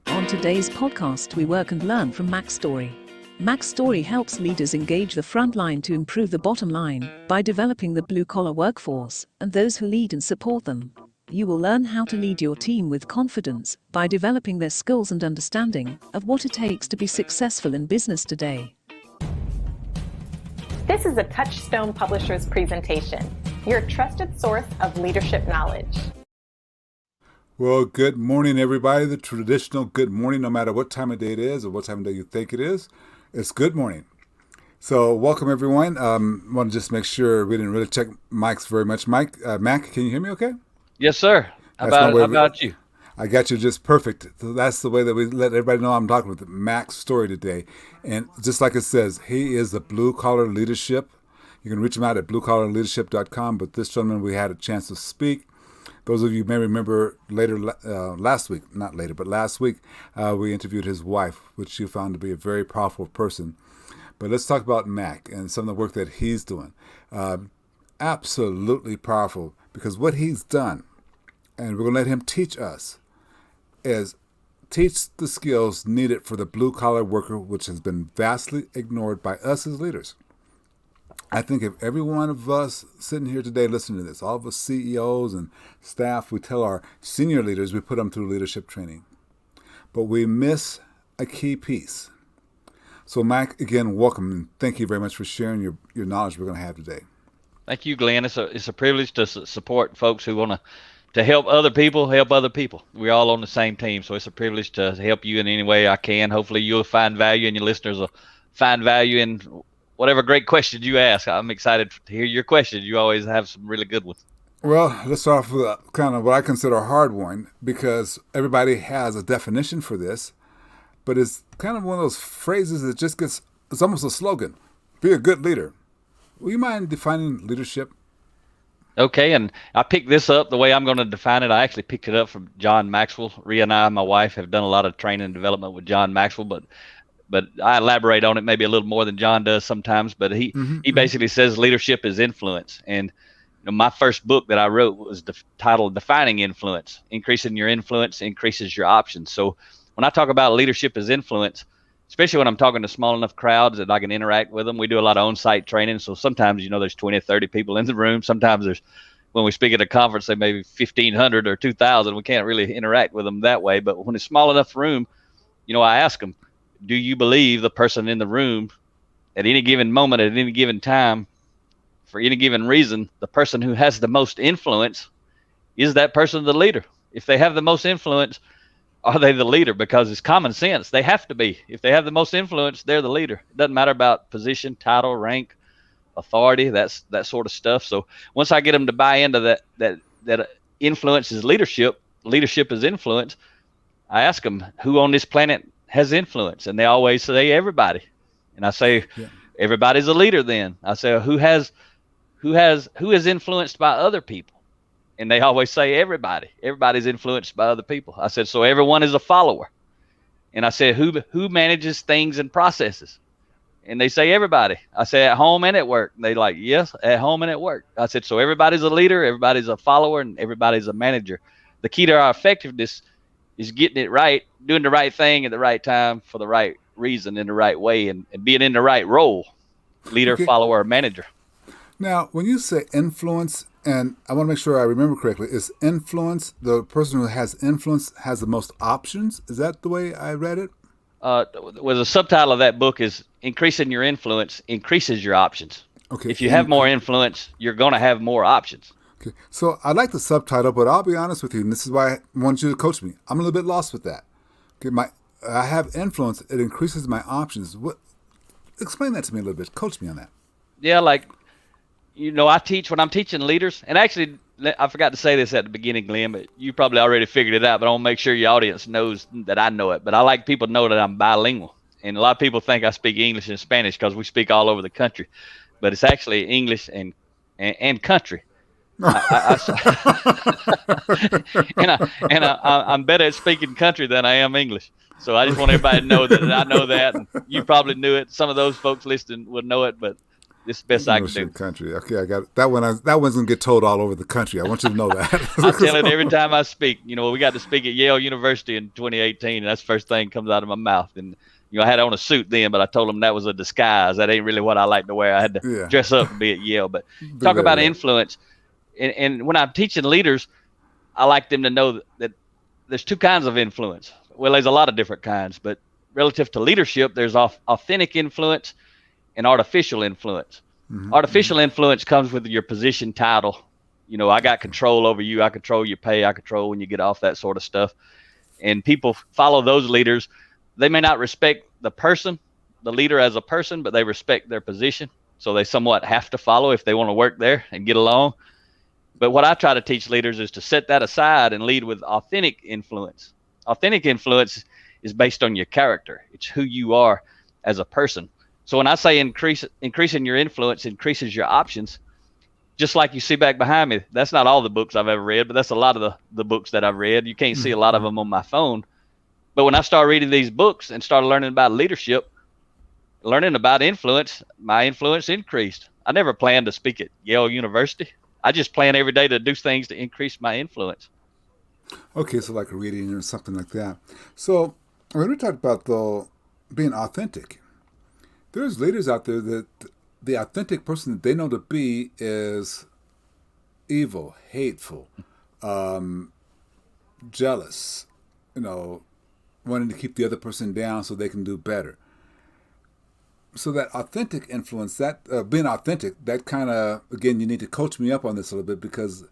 On today's podcast, we work and learn from Mack's story. Mack's story helps leaders engage the front line to improve the bottom line by developing the blue-collar workforce and those who lead and support them. You will learn how to lead your team with confidence by developing their skills and understanding of what it takes to be successful in business today. This is a Touchstone Publishers presentation, your trusted source of leadership knowledge. Well, good morning, everybody. The traditional good morning, no matter what time of day it is or what time of day you think it is, it's good morning. So welcome, everyone. Want to just make sure we didn't really check mics very much. Mack, can you hear me okay? Yes, sir. How about you? I got you just perfect. So that's the way that we let everybody know I'm talking with Mack's story today. And just like it says, he is the blue-collar leadership. You can reach him out at bluecollarleadership.com. But this gentleman, we had a chance to speak. Those of you may remember last week, we interviewed his wife, which you found to be a very powerful person. But let's talk about Mack and some of the work that he's doing. Absolutely powerful, because what he's done, and we're going to let him teach us, is teach the skills needed for the blue-collar worker, which has been vastly ignored by us as leaders. I think if every one of us sitting here today listening to this, all of us CEOs and staff, we tell our senior leaders, we put them through leadership training. But we miss a key piece. So Mack, again, welcome, and thank you very much for sharing your knowledge we're going to have today. Thank you, Glenn. It's a privilege to support folks who want to help other people. We're all on the same team, so it's a privilege to help you in any way I can. Hopefully you'll find value, and your listeners will find value in whatever great questions you ask. I'm excited to hear your questions. You always have some really good ones. Well, let's start off with kind of what I consider a hard one, because everybody has a definition for this, but it's kind of one of those phrases that just it's almost a slogan. Be a good leader. Will you mind defining leadership? Okay, and I picked this up the way I'm going to define it. I actually picked it up from John Maxwell. Rhea and I, my wife, have done a lot of training and development with John Maxwell, but I elaborate on it maybe a little more than John does sometimes. But he basically says leadership is influence. And my first book that I wrote was titled Defining Influence. Increasing your influence increases your options. So when I talk about leadership as influence, especially when I'm talking to small enough crowds that I can interact with them, we do a lot of on-site training. So sometimes, there's 20 or 30 people in the room. Sometimes when we speak at a conference, they may be 1,500 or 2,000. We can't really interact with them that way. But when it's small enough room, I ask them, do you believe the person in the room at any given moment, at any given time, for any given reason, the person who has the most influence, is that person the leader? If they have the most influence, are they the leader? Because it's common sense. They have to be. If they have the most influence, they're the leader. It doesn't matter about position, title, rank, authority, that sort of stuff. So once I get them to buy into that influence is leadership is influence, I ask them, who on this planet has influence? And they always say everybody. And I say, everybody's a leader then. I say, who is influenced by other people? And they always say everybody. Everybody's influenced by other people. I said, so everyone is a follower. And I said, who manages things and processes? And they say everybody. I say, at home and at work. And they like, yes, at home and at work. I said, so everybody's a leader, everybody's a follower, and everybody's a manager. The key to our effectiveness is getting it right, doing the right thing at the right time for the right reason in the right way, and being in the right role, leader, follower, manager. Now, when you say influence, and I want to make sure I remember correctly, is influence, the person who has influence has the most options? Is that the way I read it? Well, the subtitle of that book is Increasing Your Influence Increases Your Options. Okay. If you have more influence, you're going to have more options. Okay, so I like the subtitle, but I'll be honest with you, and this is why I want you to coach me. I'm a little bit lost with that. Okay, I have influence; it increases my options. Explain that to me a little bit. Coach me on that. Yeah, I teach when I'm teaching leaders, and actually, I forgot to say this at the beginning, Glenn, but you probably already figured it out. But I want to make sure your audience knows that I know it. But I like people to know that I'm bilingual, and a lot of people think I speak English and Spanish because we speak all over the country, but it's actually English and country. I'm better at speaking country than I am English. So I just want everybody to know that I know that. And you probably knew it. Some of those folks listening would know it, but This is the best I can University do. and country. Okay, I got it. That one. That one's gonna get told all over the country. I want you to know that. I tell it every time I speak. We got to speak at Yale University in 2018, and that's the first thing that comes out of my mouth. And I had on a suit then, but I told them that was a disguise. That ain't really what I like to wear. I had to Yeah. dress up to be at Yale. But Be talk ready about for that. influence, and when I'm teaching leaders, I like them to know that there's two kinds of influence. Well, there's a lot of different kinds, but relative to leadership, there's authentic influence and artificial influence. Artificial influence comes with your position title. I got control over you. I control your pay. I control when you get off, that sort of stuff. And people follow those leaders. They may not respect the person, the leader as a person, but they respect their position. So they somewhat have to follow if they want to work there and get along. But what I try to teach leaders is to set that aside and lead with authentic influence. Authentic influence is based on your character. It's who you are as a person. So when I say increasing your influence increases your options, just like you see back behind me, that's not all the books I've ever read, but that's a lot of the books that I've read. You can't see a lot of them on my phone. But when I started reading these books and started learning about leadership, learning about influence, my influence increased. I never planned to speak at Yale University. I just plan every day to do things to increase my influence. Okay, so like a reading or something like that. So when we talk about though being authentic, there's leaders out there that the authentic person that they know to be is evil, hateful, jealous, wanting to keep the other person down so they can do better. So that authentic influence, that being authentic, that kind of, again, you need to coach me up on this a little bit, because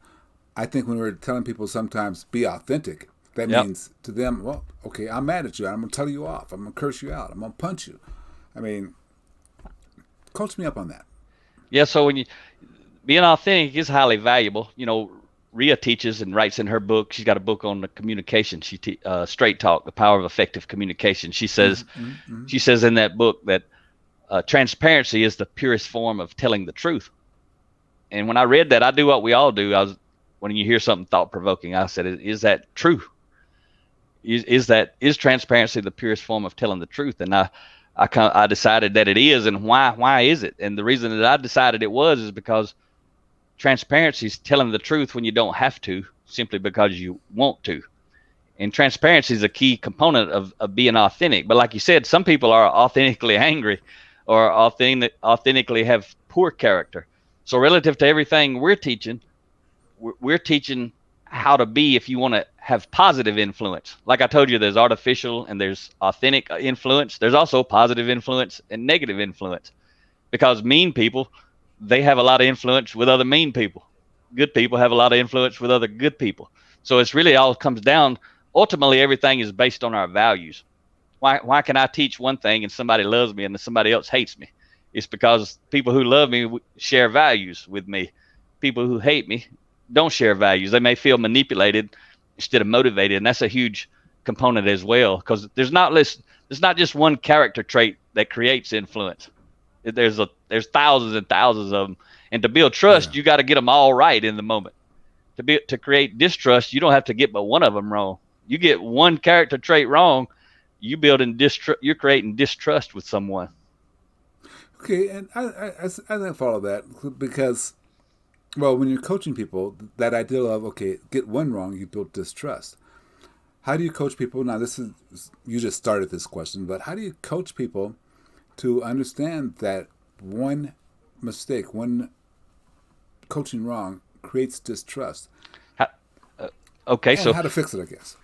I think when we're telling people sometimes be authentic, that means to them, well, okay, I'm mad at you. I'm going to tell you off. I'm going to curse you out. I'm going to punch you. I mean, coach me up on that. Yeah, so when being authentic is highly valuable. Rhea teaches and writes in her book. She's got a book on the communication. She Straight Talk, the power of effective communication. She says in that book that transparency is the purest form of telling the truth. And when I read that, I do what we all do. When you hear something thought provoking, I said, "Is that true? Is transparency the purest form of telling the truth?" And I decided that it is. And why is it? And the reason that I decided it was is because transparency is telling the truth when you don't have to, simply because you want to. And transparency is a key component of being authentic. But like you said, some people are authentically angry or authentically have poor character. So relative to everything we're teaching how to be if you want to have positive influence. Like I told you, there's artificial and there's authentic influence. There's also positive influence and negative influence, because mean people, they have a lot of influence with other mean people. Good people have a lot of influence with other good people. So it's really all comes down, ultimately everything is based on our values. Why can I teach one thing and somebody loves me and somebody else hates me? It's because people who love me share values with me. People who hate me don't share values. They may feel manipulated instead of motivated, and that's a huge component as well, because there's not just one character trait that creates influence. There's thousands and thousands of them, and to build trust, you got to get them all right in the moment. To create distrust, you don't have to get but one of them wrong. You get one character trait wrong, you're creating distrust with someone. Okay, and I don't follow that, because, well, when you're coaching people, that idea of, okay, get one wrong, you build distrust. How do you coach people? Now, you just started this question, but how do you coach people to understand that one mistake, one coaching wrong creates distrust? Okay, and so how to fix it, I guess.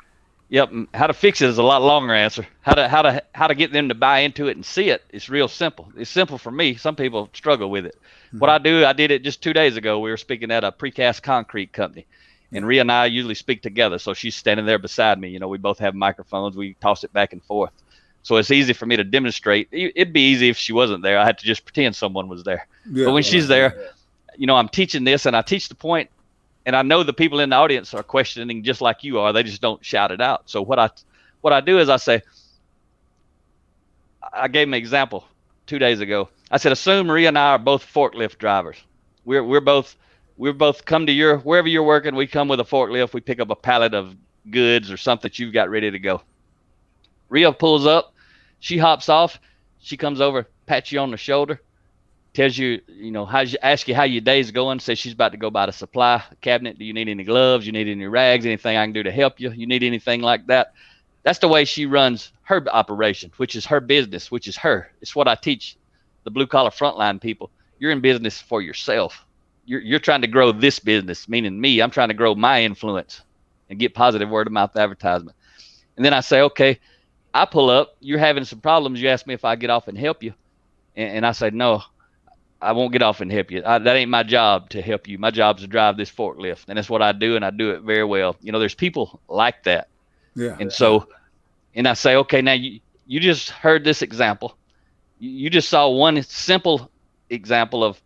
Yep, how to fix it is a lot longer answer. How to get them to buy into it and see it. It's real simple. It's simple for me. Some people struggle with it. What I did it just 2 days ago. We were speaking at a precast concrete company, and Rhea and I usually speak together. So she's standing there beside me. We both have microphones. We toss it back and forth. So it's easy for me to demonstrate. It'd be easy if she wasn't there. I had to just pretend someone was there. But when she's there, I'm teaching this, and I teach the point, and I know the people in the audience are questioning just like you are. They just don't shout it out. So what I do is I say, I gave them an example 2 days ago. I said, assume Maria and I are both forklift drivers. We're both come to wherever you're working. We come with a forklift. We pick up a pallet of goods or something that you've got ready to go. Rhea pulls up. She hops off. She comes over, pats you on the shoulder. tells you, ask you how your day's going, says she's about to go buy the supply cabinet. Do you need any gloves? You need any rags? Anything I can do to help you? You need anything like that? That's the way she runs her operation, which is her business, which is her. It's what I teach the blue collar frontline people. You're in business for yourself. You're trying to grow this business, meaning me. I'm trying to grow my influence and get positive word of mouth advertisement. And then I say, okay, I pull up. You're having some problems. You ask me if I get off and help you. And I say, no, I won't get off and help you. That ain't my job to help you. My job is to drive this forklift. And that's what I do, and I do it very well. There's people like that. Yeah. And so, and I say, okay, now you just heard this example. You just saw one simple example of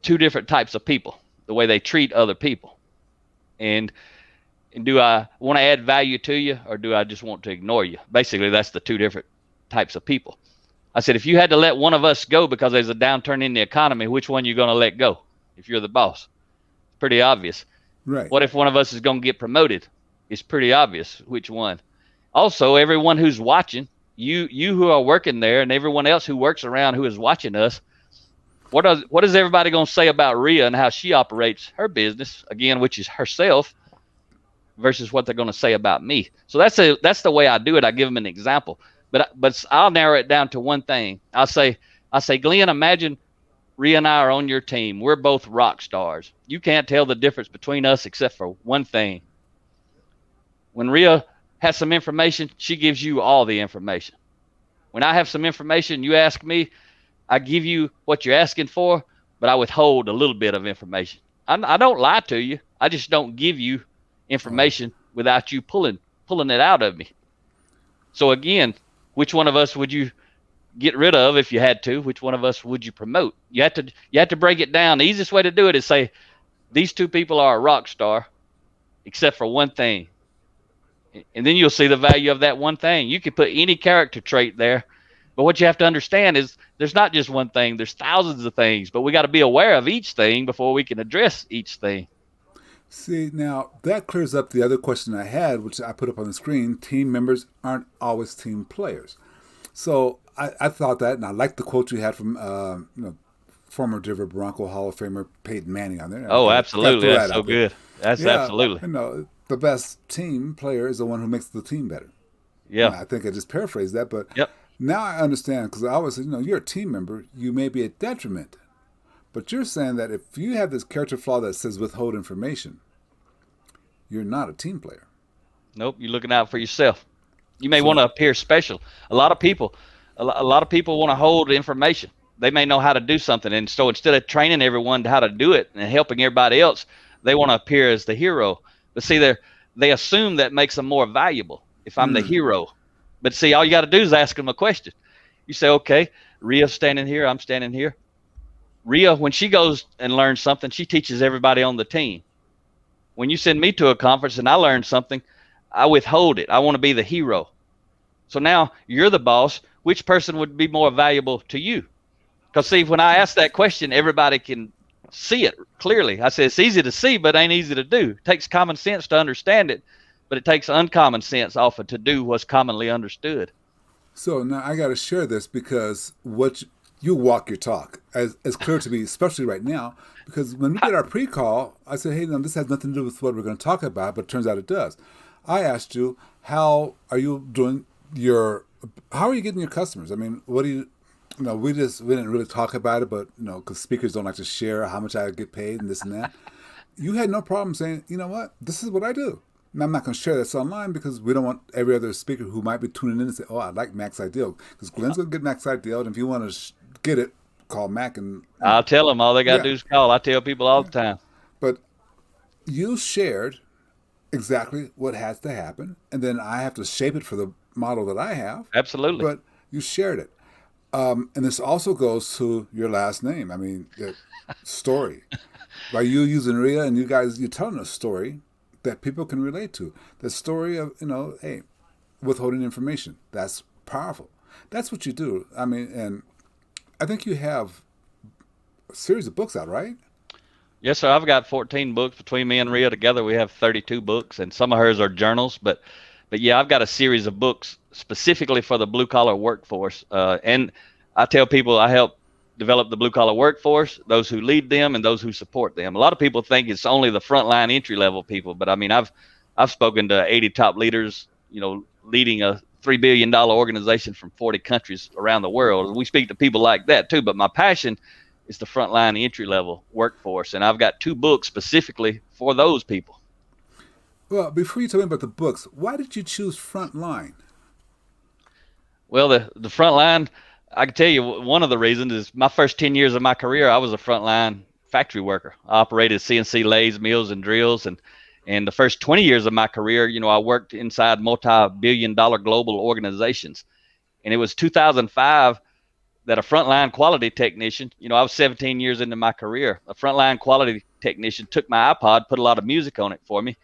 two different types of people, the way they treat other people. And do I want to add value to you, or do I just want to ignore you? Basically, that's the two different types of people. I said, if you had to let one of us go because there's a downturn in the economy, which one are you going to let go if you're the boss? Pretty obvious. Right. What if one of us is going to get promoted? It's pretty obvious which one. Also, everyone who's watching, you who are working there, and everyone else who works around who is watching us, what is everybody going to say about Rhea and how she operates her business, again, which is herself, versus what they're going to say about me? So that's the way I do it. I give them an example, but I'll narrow it down to one thing. I say, Glenn, imagine Rhea and I are on your team. We're both rock stars. You can't tell the difference between us except for one thing. When Rhea has some information, she gives you all the information. When I have some information, you ask me, I give you what you're asking for, but I withhold a little bit of information. I don't lie to you. I just don't give you information without you pulling it out of me. So again, which one of us would you get rid of if you had to? Which one of us would you promote? You have to break it down. The easiest way to do it is say, these two people are a rock star, except for one thing. And then you'll see the value of that one thing. You could put any character trait there, but what you have to understand is there's not just one thing. There's thousands of things, but we got to be aware of each thing before we can address each thing. See, now that clears up the other question I had, which I put up on the screen. Team members aren't always team players. So I thought that, and I liked the quote you had from former Denver Bronco Hall of Famer Peyton Manning on there. Oh, absolutely. That's so good. That's absolutely. The best team player is the one who makes the team better. Yeah. I think I just paraphrased that, but yep. Now I understand, because I always said, you're a team member, you may be a detriment. But you're saying that if you have this character flaw that says withhold information, you're not a team player. Nope, you're looking out for yourself. You may want to appear special. A lot of people want to hold information. They may know how to do something, and so instead of training everyone how to do it and helping everybody else, they want to appear as the hero. But see, they assume that makes them more valuable if I'm the hero. But see, all you got to do is ask them a question. You say, okay, Rhea's standing here, I'm standing here. Rhea, when she goes and learns something, she teaches everybody on the team. When you send me to a conference and I learn something, I withhold it. I want to be the hero. So now you're the boss. Which person would be more valuable to you? Because see, when I ask that question, everybody can see it clearly. I say it's easy to see, but ain't easy to do. It takes common sense to understand it, but it takes uncommon sense often to do what's commonly understood. So now I got to share this, because you walk your talk, as clear to me, especially right now, because when we did our pre-call, I said, hey, this has nothing to do with what we're going to talk about, but it turns out it does. I asked you, how are you getting your customers? I mean, what do you, we didn't really talk about it, but, because speakers don't like to share how much I get paid and this and that. You had no problem saying, you know what, this is what I do. And I'm not going to share this online, because we don't want every other speaker who might be tuning in to say, oh, I like Mack's Ideal. Because Glenn's going to get Mack's Ideal, and if you want to get it, call Mack. And I'll tell them all they got to do is call. I tell people all the time. But you shared exactly what has to happen, and then I have to shape it for the model that I have. Absolutely. But you shared it. And this also goes to your last name. I mean, the story. By you using Rhea, and you're telling a story that people can relate to. The story of, hey, withholding information. That's powerful. That's what you do. I mean, and I think you have a series of books out, right? Yes, sir. I've got 14 books between me and Rhea together. We have 32 books, and some of hers are journals. But yeah, I've got a series of books specifically for the blue collar workforce. And I tell people I help develop the blue collar workforce, those who lead them, and those who support them. A lot of people think it's only the frontline entry level people, but I mean, I've spoken to 80 top leaders, leading a $3 billion organization from 40 countries around the world. We speak to people like that too, but my passion is the frontline entry level workforce, and I've got 2 books specifically for those people. Well, before you tell me about the books, why did you choose Frontline? Well, the front line, I can tell you one of the reasons is my first 10 years of my career, I was a frontline factory worker. I operated CNC lathes, mills, and drills. And the first 20 years of my career, I worked inside multi-billion-dollar global organizations. And it was 2005 that a frontline quality technician, I was 17 years into my career. A frontline quality technician took my iPod, put a lot of music on it for me.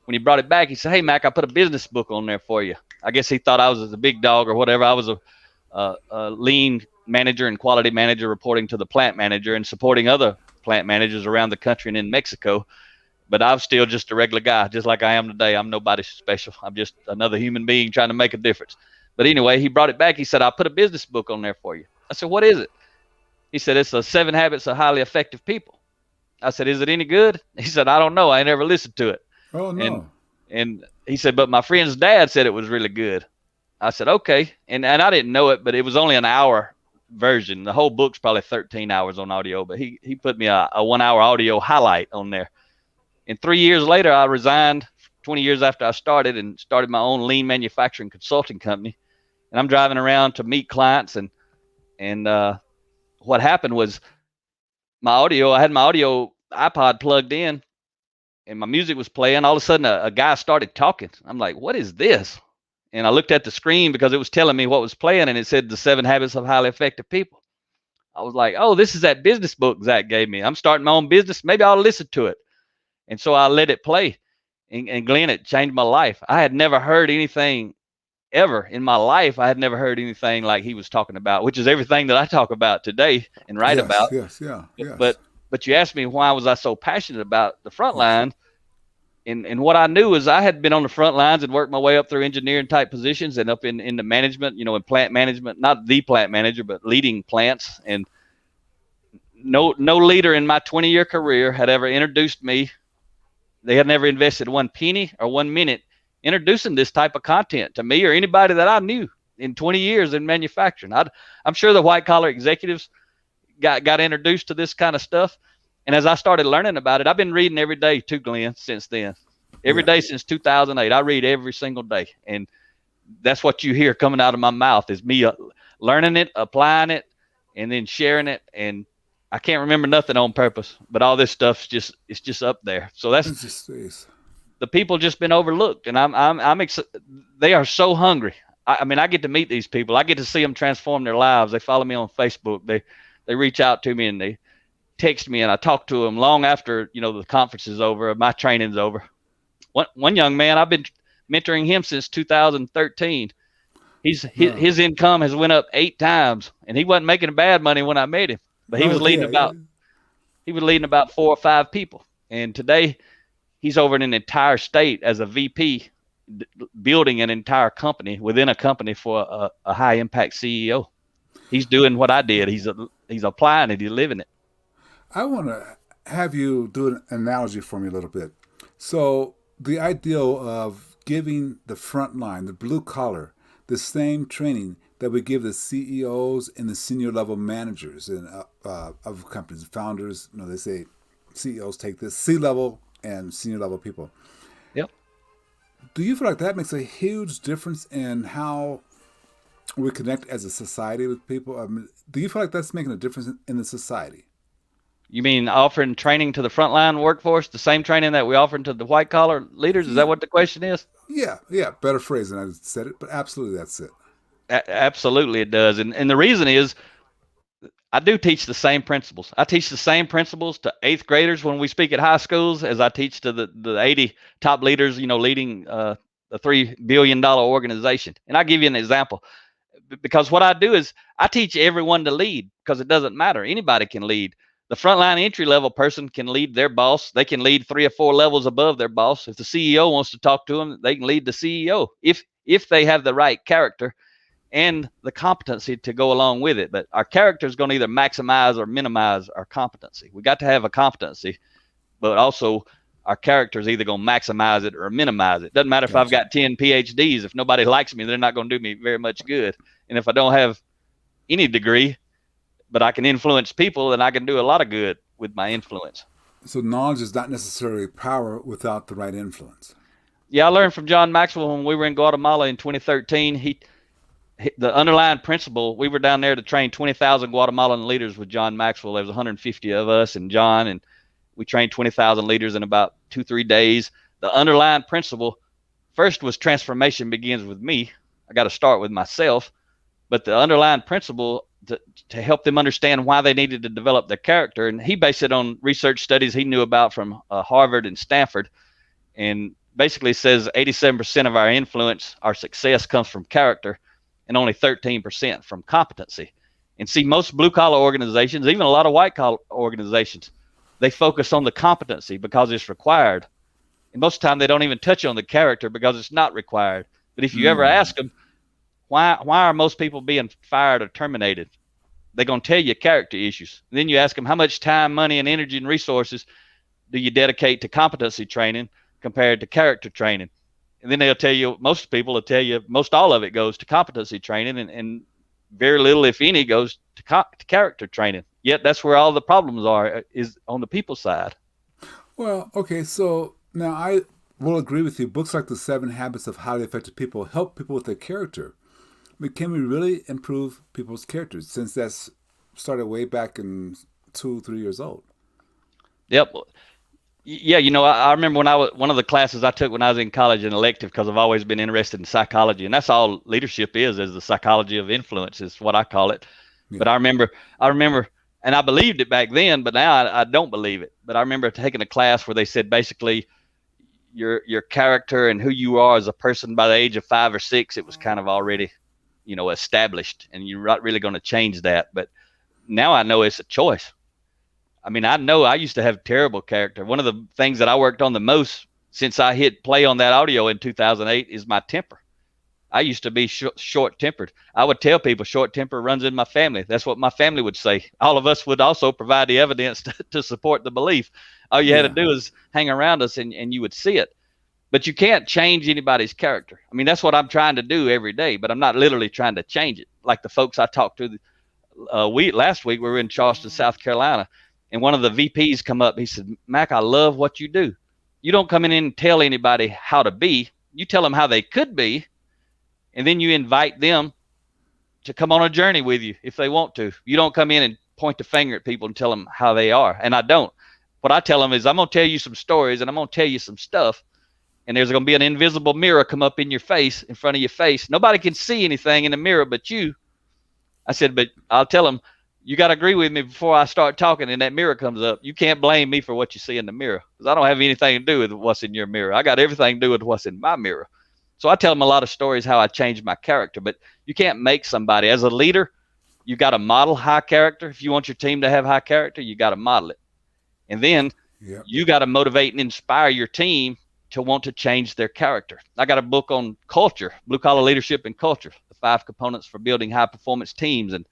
When he brought it back, he said, "Hey, Mac, I put a business book on there for you." I guess he thought I was a big dog or whatever. I was a lean manager and quality manager reporting to the plant manager and supporting other plant managers around the country and in Mexico. But I'm still just a regular guy, just like I am today. I'm nobody special. I'm just another human being trying to make a difference. But anyway, he brought it back. He said, "I put a business book on there for you." I said, "What is it?" He said, "It's the 7 Habits of Highly Effective People." I said, "Is it any good?" He said, "I don't know. I ain't never listened to it." Oh, no. And he said, "But my friend's dad said it was really good." I said, "Okay." And I didn't know it, but it was only an hour version. The whole book's probably 13 hours on audio, but he put me a 1 hour audio highlight on there. And 3 years later, I resigned 20 years after I started and started my own lean manufacturing consulting company. And I'm driving around to meet clients. And what happened was I had my audio iPod plugged in and my music was playing. All of a sudden, a guy started talking. I'm like, "What is this?" And I looked at the screen because it was telling me what was playing, and it said the 7 Habits of Highly Effective People. I was like, "Oh, this is that business book Zach gave me. I'm starting my own business. Maybe I'll listen to it." And so I let it play. And Glenn, it changed my life. I had never heard anything ever in my life. I had never heard anything like he was talking about, which is everything that I talk about today and write Yes, about. yes, yeah, But yes, but you asked me why was I so passionate about the front yes. line. And what I knew is I had been on the front lines and worked my way up through engineering type positions and up in the management, in plant management, not the plant manager, but leading plants. And no leader in my 20-year career had ever introduced me. They had never invested 1 penny or 1 minute introducing this type of content to me or anybody that I knew in 20 years in manufacturing. I'm sure the white collar executives got introduced to this kind of stuff. And as I started learning about it, I've been reading every day too, Glenn, since then. Every Yeah. day since 2008, I read every single day. And that's what you hear coming out of my mouth is me learning it, applying it, and then sharing it. And I can't remember nothing on purpose, but all this stuff's it's just up there. So that's It's just it's, the people just been overlooked. And they are so hungry. I mean, I get to meet these people. I get to see them transform their lives. They follow me on Facebook. They reach out to me and they text me and I talk to them long after, the conference is over, my training's over. One young man, I've been mentoring him since 2013. His income has went up 8 times and he wasn't making bad money when I met him, but he was leading about 4 or 5 people. And today he's over in an entire state as a VP building an entire company within a company for a high impact CEO. He's doing what I did. He's applying it. He's living it. I want to have you do an analogy for me a little bit. So the ideal of giving the front line, the blue collar, the same training that we give the CEOs and the senior level managers and of companies, founders. They say CEOs take this C-level and senior level people. Yep. Do you feel like that makes a huge difference in how we connect as a society with people? I mean, do you feel like that's making a difference in the society? You mean offering training to the frontline workforce, the same training that we offer to the white collar leaders? Is that what the question is? Yeah. Better phrase than I said it, but absolutely that's it. Absolutely, it does. And the reason is I do teach the same principles. I teach the same principles to 8th graders when we speak at high schools as I teach to the 80 top leaders, leading a $3 billion organization. And I'll give you an example. Because what I do is I teach everyone to lead because it doesn't matter. Anybody can lead. The frontline entry level person can lead their boss. They can lead 3 or 4 levels above their boss. If the CEO wants to talk to them, they can lead the CEO if they have the right character and the competency to go along with it. But our character is going to either maximize or minimize our competency. We got to have a competency, but also our character is either going to maximize it or minimize it. Doesn't matter if I've got 10 PhDs. If nobody likes me, they're not going to do me very much good. And if I don't have any degree, but I can influence people, then I can do a lot of good with my influence. So knowledge is not necessarily power without the right influence. Yeah, I learned from John Maxwell when we were in Guatemala in 2013. The underlying principle, we were down there to train 20,000 Guatemalan leaders with John Maxwell. There was 150 of us and John, and we trained 20,000 leaders in about 2-3 days. The underlying principle first was transformation begins with me. I got to start with myself. But the underlying principle to help them understand why they needed to develop their character, and he based it on research studies he knew about from Harvard and Stanford, and basically says 87% of our influence, our success, comes from character, and only 13% from competency. And see, most blue-collar organizations, even a lot of white-collar organizations, they focus on the competency because it's required. And most of the time, they don't even touch on the character because it's not required. But if you ever ask them, why are most people being fired or terminated? They're going to tell you character issues. And then you ask them, how much time, money, and energy and resources do you dedicate to competency training compared to character training? And then they'll tell you, most people will tell you, most all of it goes to competency training, and very little, if any, goes to character training. Yet that's where all the problems are, is on the people side. Well, okay, so now I will agree with you. Books like The 7 Habits of Highly Effective People help people with their character. But can we really improve people's characters, since that's started way back in 2-3 years old? Yep. Yeah, I remember when one of the classes I took when I was in college, an elective, because I've always been interested in psychology, and that's all leadership is the psychology of influence, is what I call it. Yeah. But I remember, and I believed it back then, but now I don't believe it. But I remember taking a class where they said basically your character and who you are as a person by the age of 5 or 6, it was kind of already, established, and you're not really going to change that. But now I know it's a choice. I mean, I know I used to have terrible character. One of the things that I worked on the most since I hit play on that audio in 2008 is my temper. I used to be short-tempered. I would tell people short temper runs in my family. That's what my family would say. All of us would also provide the evidence to support the belief. All you had to do is hang around us and you would see it. But you can't change anybody's character. I mean, that's what I'm trying to do every day, but I'm not literally trying to change it. Like the folks I talked to last week, we were in Charleston, South Carolina, and one of the VPs come up. He said, Mack, I love what you do. You don't come in and tell anybody how to be. You tell them how they could be, and then you invite them to come on a journey with you if they want to. You don't come in and point the finger at people and tell them how they are. And I don't. What I tell them is, I'm going to tell you some stories, and I'm going to tell you some stuff, and there's going to be an invisible mirror come up in your face, in front of your face. Nobody can see anything in the mirror but you. I said, but I'll tell them, you got to agree with me before I start talking and that mirror comes up. You can't blame me for what you see in the mirror, because I don't have anything to do with what's in your mirror. I got everything to do with what's in my mirror. So I tell them a lot of stories how I changed my character, but you can't make somebody. As a leader, you got to model high character. If you want your team to have high character, you got to model it. And then you got to motivate and inspire your team to want to change their character. I got a book on culture, blue collar leadership and culture, the 5 components for building high performance teams. And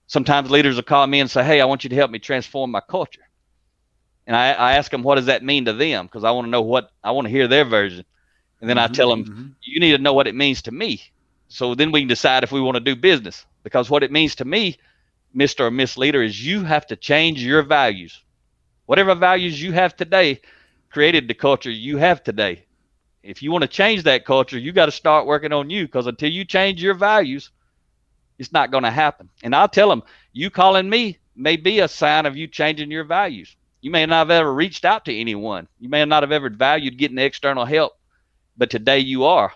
sometimes leaders will call me and say, hey, I want you to help me transform my culture. And I ask them, what does that mean to them? Because I want to know I want to hear their version. And then I tell them, you need to know what it means to me. So then we can decide if we want to do business. Because what it means to me, Mr. or Miss Leader, is you have to change your values. Whatever values you have today created the culture you have today. If you want to change that culture, you got to start working on you, because until you change your values, it's not going to happen. And I'll tell them, you calling me may be a sign of you changing your values. You may not have ever reached out to anyone. You may not have ever valued getting external help, but today you are.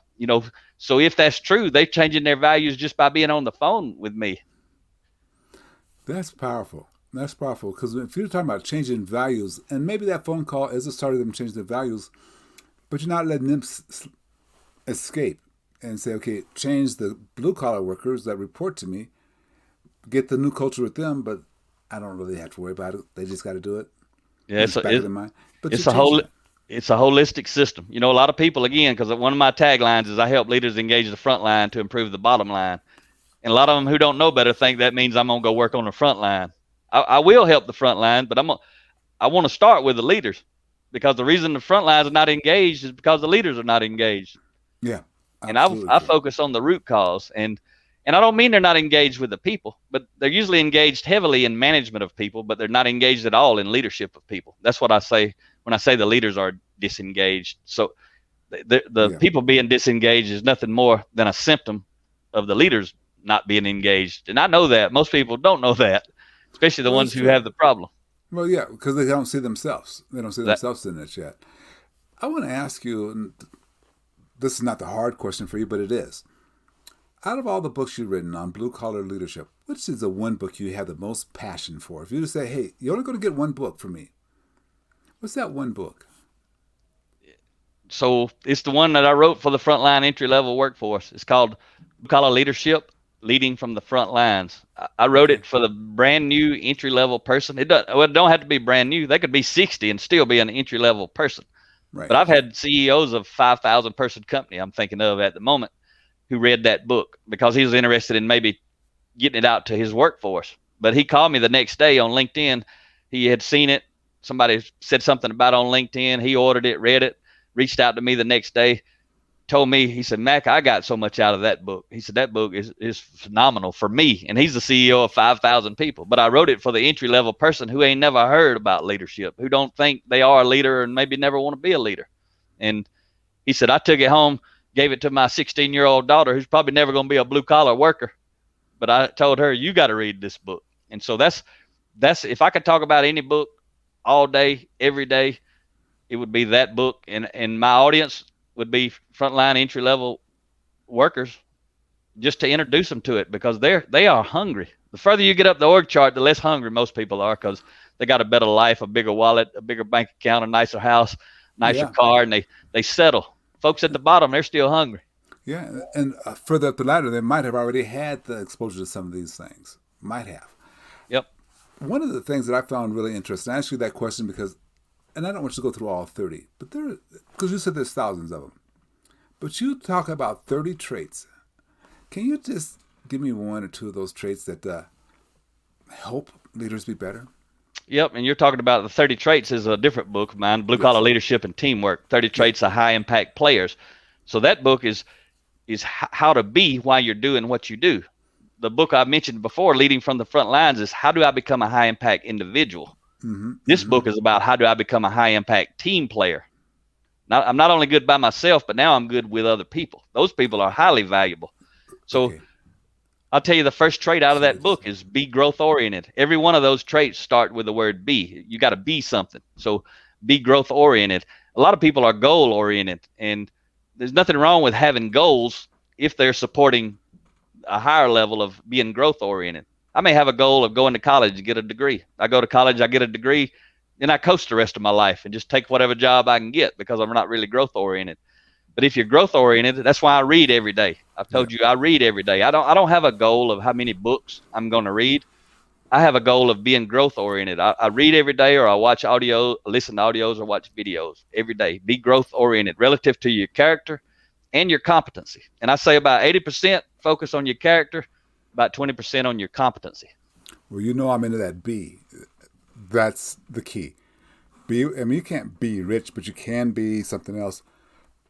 So if that's true, they're changing their values just by being on the phone with me. That's powerful. That's powerful, because if you're talking about changing values, and maybe that phone call is a start of them changing their values, but you're not letting them escape and say, okay, change the blue-collar workers that report to me, get the new culture with them, but I don't really have to worry about it. They just got to do it. Yeah, it's a holistic system. A lot of people, again, because one of my taglines is I help leaders engage the front line to improve the bottom line. And a lot of them who don't know better think that means I'm going to go work on the front line. I will help the front line, but I want to start with the leaders, because the reason the front lines are not engaged is because the leaders are not engaged. Yeah, And absolutely. I focus on the root cause. And I don't mean they're not engaged with the people, but they're usually engaged heavily in management of people, but they're not engaged at all in leadership of people. That's what I say when I say the leaders are disengaged. So the people being disengaged is nothing more than a symptom of the leaders not being engaged. And I know that. Most people don't know that, especially the ones who have the problem. Well, yeah, because they don't see themselves. They don't see themselves in it yet. I want to ask you, and this is not the hard question for you, but it is. Out of all the books you've written on blue-collar leadership, which is the one book you have the most passion for? If you were to say, hey, you're only going to get one book from me, what's that one book? So it's the one that I wrote for the frontline entry-level workforce. It's called Blue-Collar Leadership, Leading from the Front Lines. I wrote it for the brand new entry-level person. It don't have to be brand new. They could be 60 and still be an entry-level person. Right. But I've had CEOs of 5,000 person company I'm thinking of at the moment who read that book because he was interested in maybe getting it out to his workforce. But he called me the next day on LinkedIn. He had seen it. Somebody said something about it on LinkedIn. He ordered it, read it, reached out to me the next day, told me, he said, Mack, I got so much out of that book. He said, that book is phenomenal for me. And he's the CEO of 5,000 people. But I wrote it for the entry-level person who ain't never heard about leadership, who don't think they are a leader and maybe never want to be a leader. And he said, I took it home, gave it to my 16-year-old daughter, who's probably never going to be a blue-collar worker. But I told her, you got to read this book. And so that's if I could talk about any book all day, every day, it would be that book. And my audience would be frontline entry-level workers, just to introduce them to it, because they are hungry. The further you get up the org chart, the less hungry most people are, because they got a better life, a bigger wallet, a bigger bank account, a nicer house, nicer car, and they settle. Folks at the bottom, they're still hungry. Yeah, and further up the ladder, they might have already had the exposure to some of these things. Might have. Yep. One of the things that I found really interesting, I asked you that question because, and I don't want you to go through all 30, but because you said there's thousands of them, but you talk about 30 traits. Can you just give me one or two of those traits that help leaders be better? Yep, and you're talking about the 30 Traits is a different book of mine, Blue Collar Leadership and Teamwork, 30 Traits of High Impact Players. So that book is how to be while you're doing what you do. The book I mentioned before, Leading from the Front Lines, is how do I become a high impact individual? This book is about how do I become a high impact team player. Now, I'm not only good by myself, but now I'm good with other people. Those people are highly valuable. So I'll tell you, the first trait out of that book is be growth oriented. Every one of those traits start with the word be. You got to be something. So be growth oriented. A lot of people are goal oriented, and there's nothing wrong with having goals if they're supporting a higher level of being growth oriented. I may have a goal of going to college to get a degree. I go to college, I get a degree, then I coast the rest of my life and just take whatever job I can get because I'm not really growth oriented. But if you're growth oriented, that's why I read every day. I've told you I read every day. I don't have a goal of how many books I'm going to read. I have a goal of being growth oriented. I read every day, or I watch audio, listen to audios, or watch videos every day. Be growth oriented relative to your character and your competency. And I say about 80% focus on your character, about 20% on your competency. Well, you know I'm into that B. That's the key. Be. I mean, you can't be rich, but you can be something else.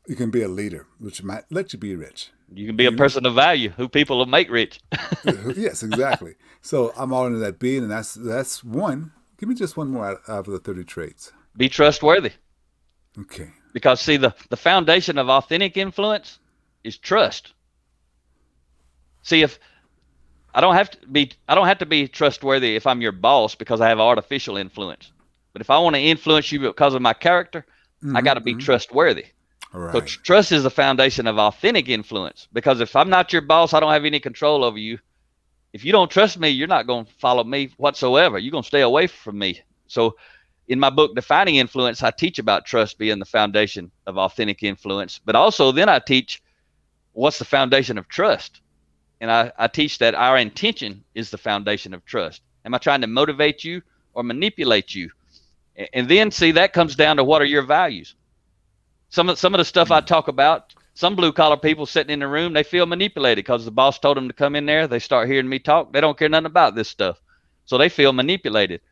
You can be a leader, which might let you be rich. You can be a person of value who people will make rich. Yes, exactly. So I'm all into that B, and that's one. Give me just one more out of the 30 traits. Be trustworthy. Okay. Because see, the foundation of authentic influence is trust. See, if I don't have to be trustworthy if I'm your boss because I have artificial influence. But if I want to influence you because of my character, I got to be trustworthy. Right. So trust is the foundation of authentic influence, because if I'm not your boss, I don't have any control over you. If you don't trust me, you're not going to follow me whatsoever. You're going to stay away from me. So in my book, Defining Influence, I teach about trust being the foundation of authentic influence. But also then I teach what's the foundation of trust. And I teach that our intention is the foundation of trust. Am I trying to motivate you or manipulate you? And then, see, that comes down to what are your values. Some of the stuff I talk about, some blue collar people sitting in the room, they feel manipulated because the boss told them to come in there. They start hearing me talk. They don't care nothing about this stuff. So they feel manipulated.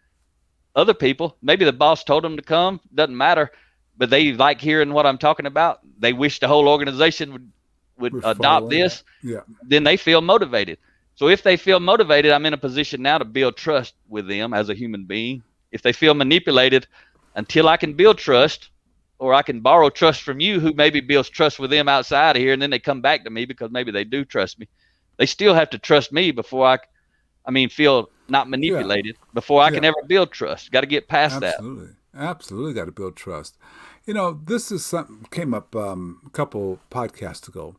Other people, maybe the boss told them to come, doesn't matter, but they like hearing what I'm talking about. They wish the whole organization would adopt this. Yeah. Then they feel motivated. So if they feel motivated, I'm in a position now to build trust with them as a human being. If they feel manipulated, until I can build trust, or I can borrow trust from you, who maybe builds trust with them outside of here, and then they come back to me because maybe they do trust me. They still have to trust me before feel not manipulated before I can ever build trust. Got to get past that. Absolutely got to build trust. This is something came up a couple podcasts ago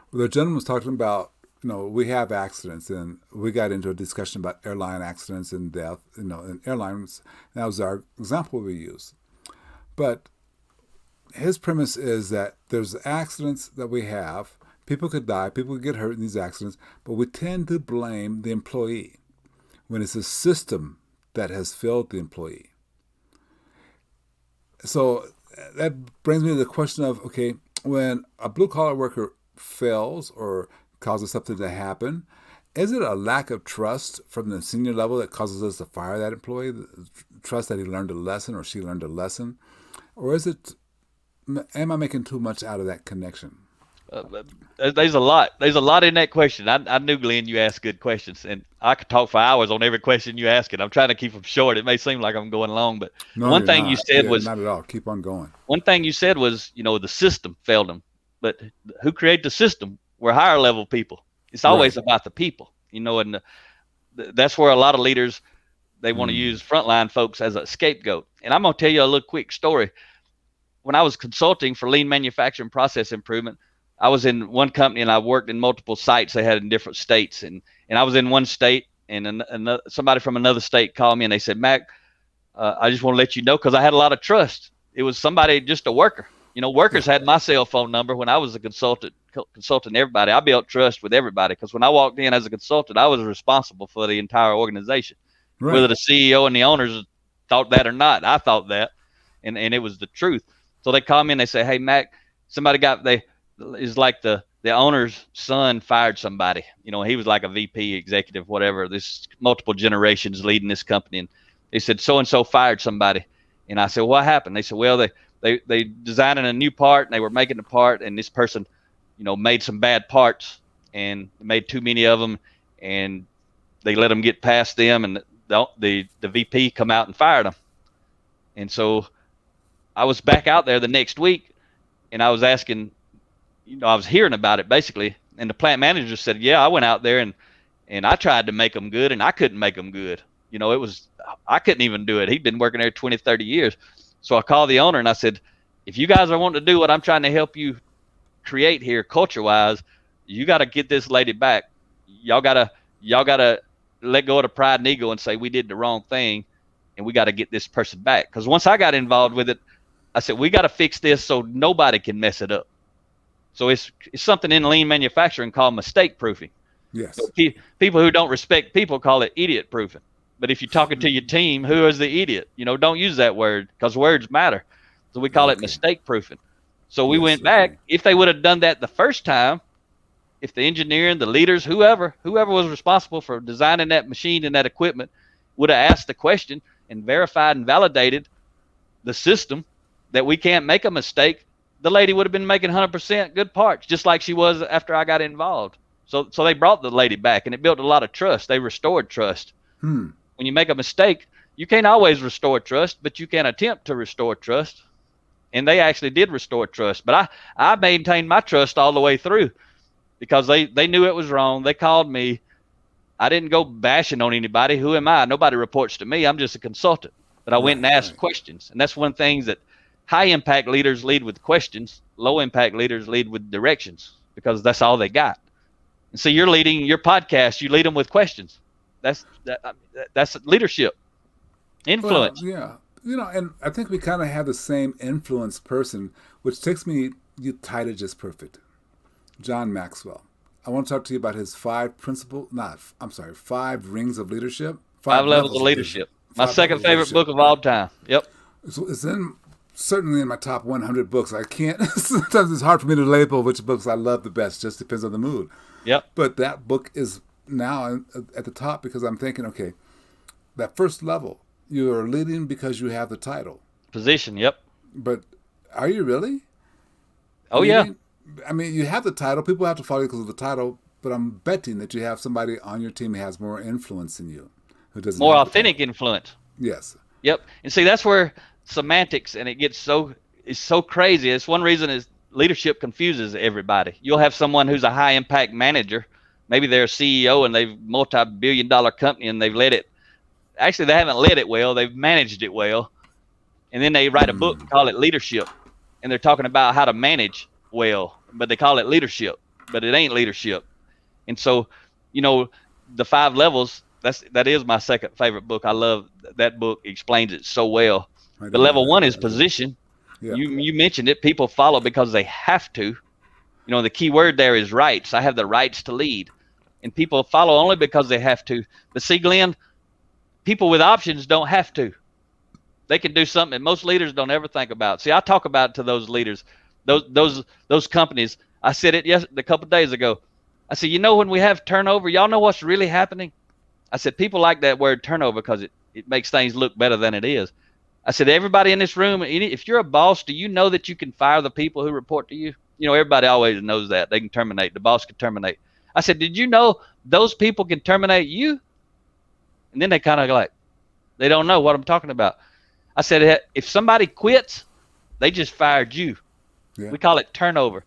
where the gentleman was talking about, we have accidents, and we got into a discussion about airline accidents and death, and airlines. That was our example we used. But his premise is that there's accidents that we have. People could die, people could get hurt in these accidents, but we tend to blame the employee when it's a system that has failed the employee. So that brings me to the question of, okay, when a blue-collar worker fails or causes something to happen, is it a lack of trust from the senior level that causes us to fire that employee? Trust that he learned a lesson or she learned a lesson? Or am I making too much out of that connection? There's a lot in that question. I knew, Glenn, you asked good questions, and I could talk for hours on every question you ask, and I'm trying to keep them short. It may seem like I'm going long, but one thing you said was not at all. Keep on going. One thing you said was, the system failed them, but who created the system? We're higher level people. It's always about the people, and that's where a lot of leaders, they want to use frontline folks as a scapegoat. And I'm going to tell you a little quick story. When I was consulting for lean manufacturing process improvement, I was in one company and I worked in multiple sites they had in different states. And I was in one state, and somebody from another state called me and they said, Mack, I just want to let you know, because I had a lot of trust. It was somebody, just a worker. Workers had my cell phone number when I was a consultant everybody. I built trust with everybody, because when I walked in as a consultant, I was responsible for the entire organization. Right. Whether the CEO and the owners thought that or not, I thought that, and it was the truth. So they call me and they say, hey, Mack, it's like the owner's son fired somebody. He was like a VP, executive, whatever. This multiple generations leading this company, and they said so-and-so fired somebody. And I said, what happened? They said, well, they designing a new part, and they were making the part, and this person, made some bad parts and made too many of them, and they let them get past them, and the VP come out and fired them. And so I was back out there the next week, and I was asking, I was hearing about it basically, and the plant manager said, yeah, I went out there and I tried to make them good, and I couldn't make them good. I couldn't even do it. He'd been working there 20, 30 years. So I called the owner and I said, if you guys are wanting to do what I'm trying to help you create here culture-wise, you got to get this lady back. Y'all got to let go of the pride and ego and say we did the wrong thing, and we got to get this person back. Because once I got involved with it, I said, we got to fix this so nobody can mess it up. So it's something in lean manufacturing called mistake proofing. Yes. So people who don't respect people call it idiot proofing. But if you're talking to your team, who is the idiot? Don't use that word, because words matter. So we call it mistake proofing. So we went back. If they would have done that the first time, if the engineering, the leaders, whoever was responsible for designing that machine and that equipment would have asked the question and verified and validated the system that we can't make a mistake, the lady would have been making 100% good parts, just like she was after I got involved. So they brought the lady back, and it built a lot of trust. They restored trust. When you make a mistake, you can't always restore trust, but you can attempt to restore trust. And they actually did restore trust. But I maintained my trust all the way through, because they knew it was wrong. They called me. I didn't go bashing on anybody. Who am I? Nobody reports to me. I'm just a consultant. But I went and asked questions. And that's one thing that high-impact leaders lead with questions. Low-impact leaders lead with directions, because that's all they got. And so you're leading your podcast. You lead them with questions. That's leadership, influence. Well, yeah, and I think we kind of have the same influence person, which takes me, you tied it just perfect. John Maxwell. I want to talk to you about his 5 rings of leadership. 5 levels of leadership. My second favorite book of all time. Yep. So it's in certainly in my top 100 books. I can't. Sometimes it's hard for me to label which books I love the best. Just depends on the mood. Yep. But that book is now at the top because I'm thinking, okay, that first level, you are leading because you have the title. Position. Yep. But are you really? Oh, yeah. I mean, you have the title. People have to follow you because of the title. But I'm betting that you have somebody on your team who has more influence than you, who doesn't More have the authentic title. influence. Yes. Yep. And see, that's where semantics and it gets so crazy. It's one reason is leadership confuses everybody. You'll have someone who's a high impact manager. Maybe they're a CEO and they've multi-billion-dollar company and they've led it. Actually, they haven't led it well. They've managed it well. And then they write a book and call it leadership. And they're talking about how to manage well, but they call it leadership, but it ain't leadership. And so, you know, the 5 levels, that is my second favorite book. I love that book. Explains it so well. But level 1 is position. Yeah. You mentioned it. People follow because they have to. You know, the key word there is rights. I have the rights to lead. And people follow only because they have to. But see, Glenn, people with options don't have to. They can do something that most leaders don't ever think about. See, I talk about to those leaders, those companies. I said it a couple of days ago. I said, you know, when we have turnover, y'all know what's really happening? I said, people like that word turnover because it makes things look better than it is. I said, everybody in this room, if you're a boss, do you know that you can fire the people who report to you? You know, everybody always knows that. They can terminate. The boss can terminate. I said, did you know those people can terminate you? And then they kind of like, they don't know what I'm talking about. I said, if somebody quits, they just fired you. Yeah. We call it turnover.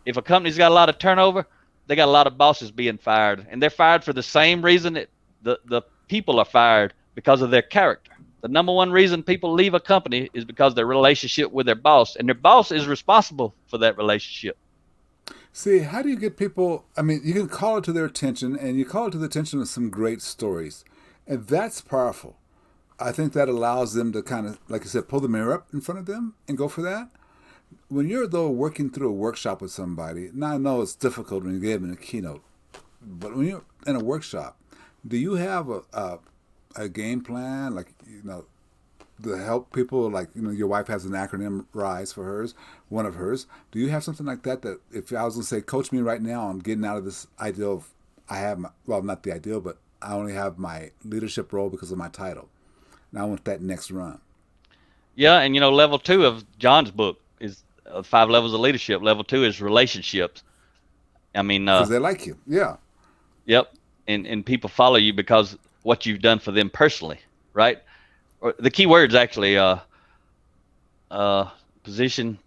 If a company's got a lot of turnover, they got a lot of bosses being fired, and they're fired for the same reason that the people are fired, because of their character. The number one reason people leave a company is because of their relationship with their boss, and their boss is responsible for that relationship. See, how do you get people, I mean, you can call it to their attention, and you call it to the attention of some great stories, and that's powerful. I think that allows them to kind of, like I said, pull the mirror up in front of them and go for that. When you're, though, working through a workshop with somebody, now I know it's difficult when you give them a keynote, but when you're in a workshop, do you have a game plan, like, you know, to help people, like, you know, your wife has an acronym, RISE, for hers, one of hers. Do you have something like that if I was going to say, coach me right now on getting out of this ideal of, I have my, well, not the ideal, but I only have my leadership role because of my title. Now I want that next run. Yeah, and, you know, level 2 of John's book is 5 levels of leadership. Level 2 is relationships. I mean, because they like you. Yeah. Yep. And people follow you because what you've done for them personally, right? Or the key words actually, position.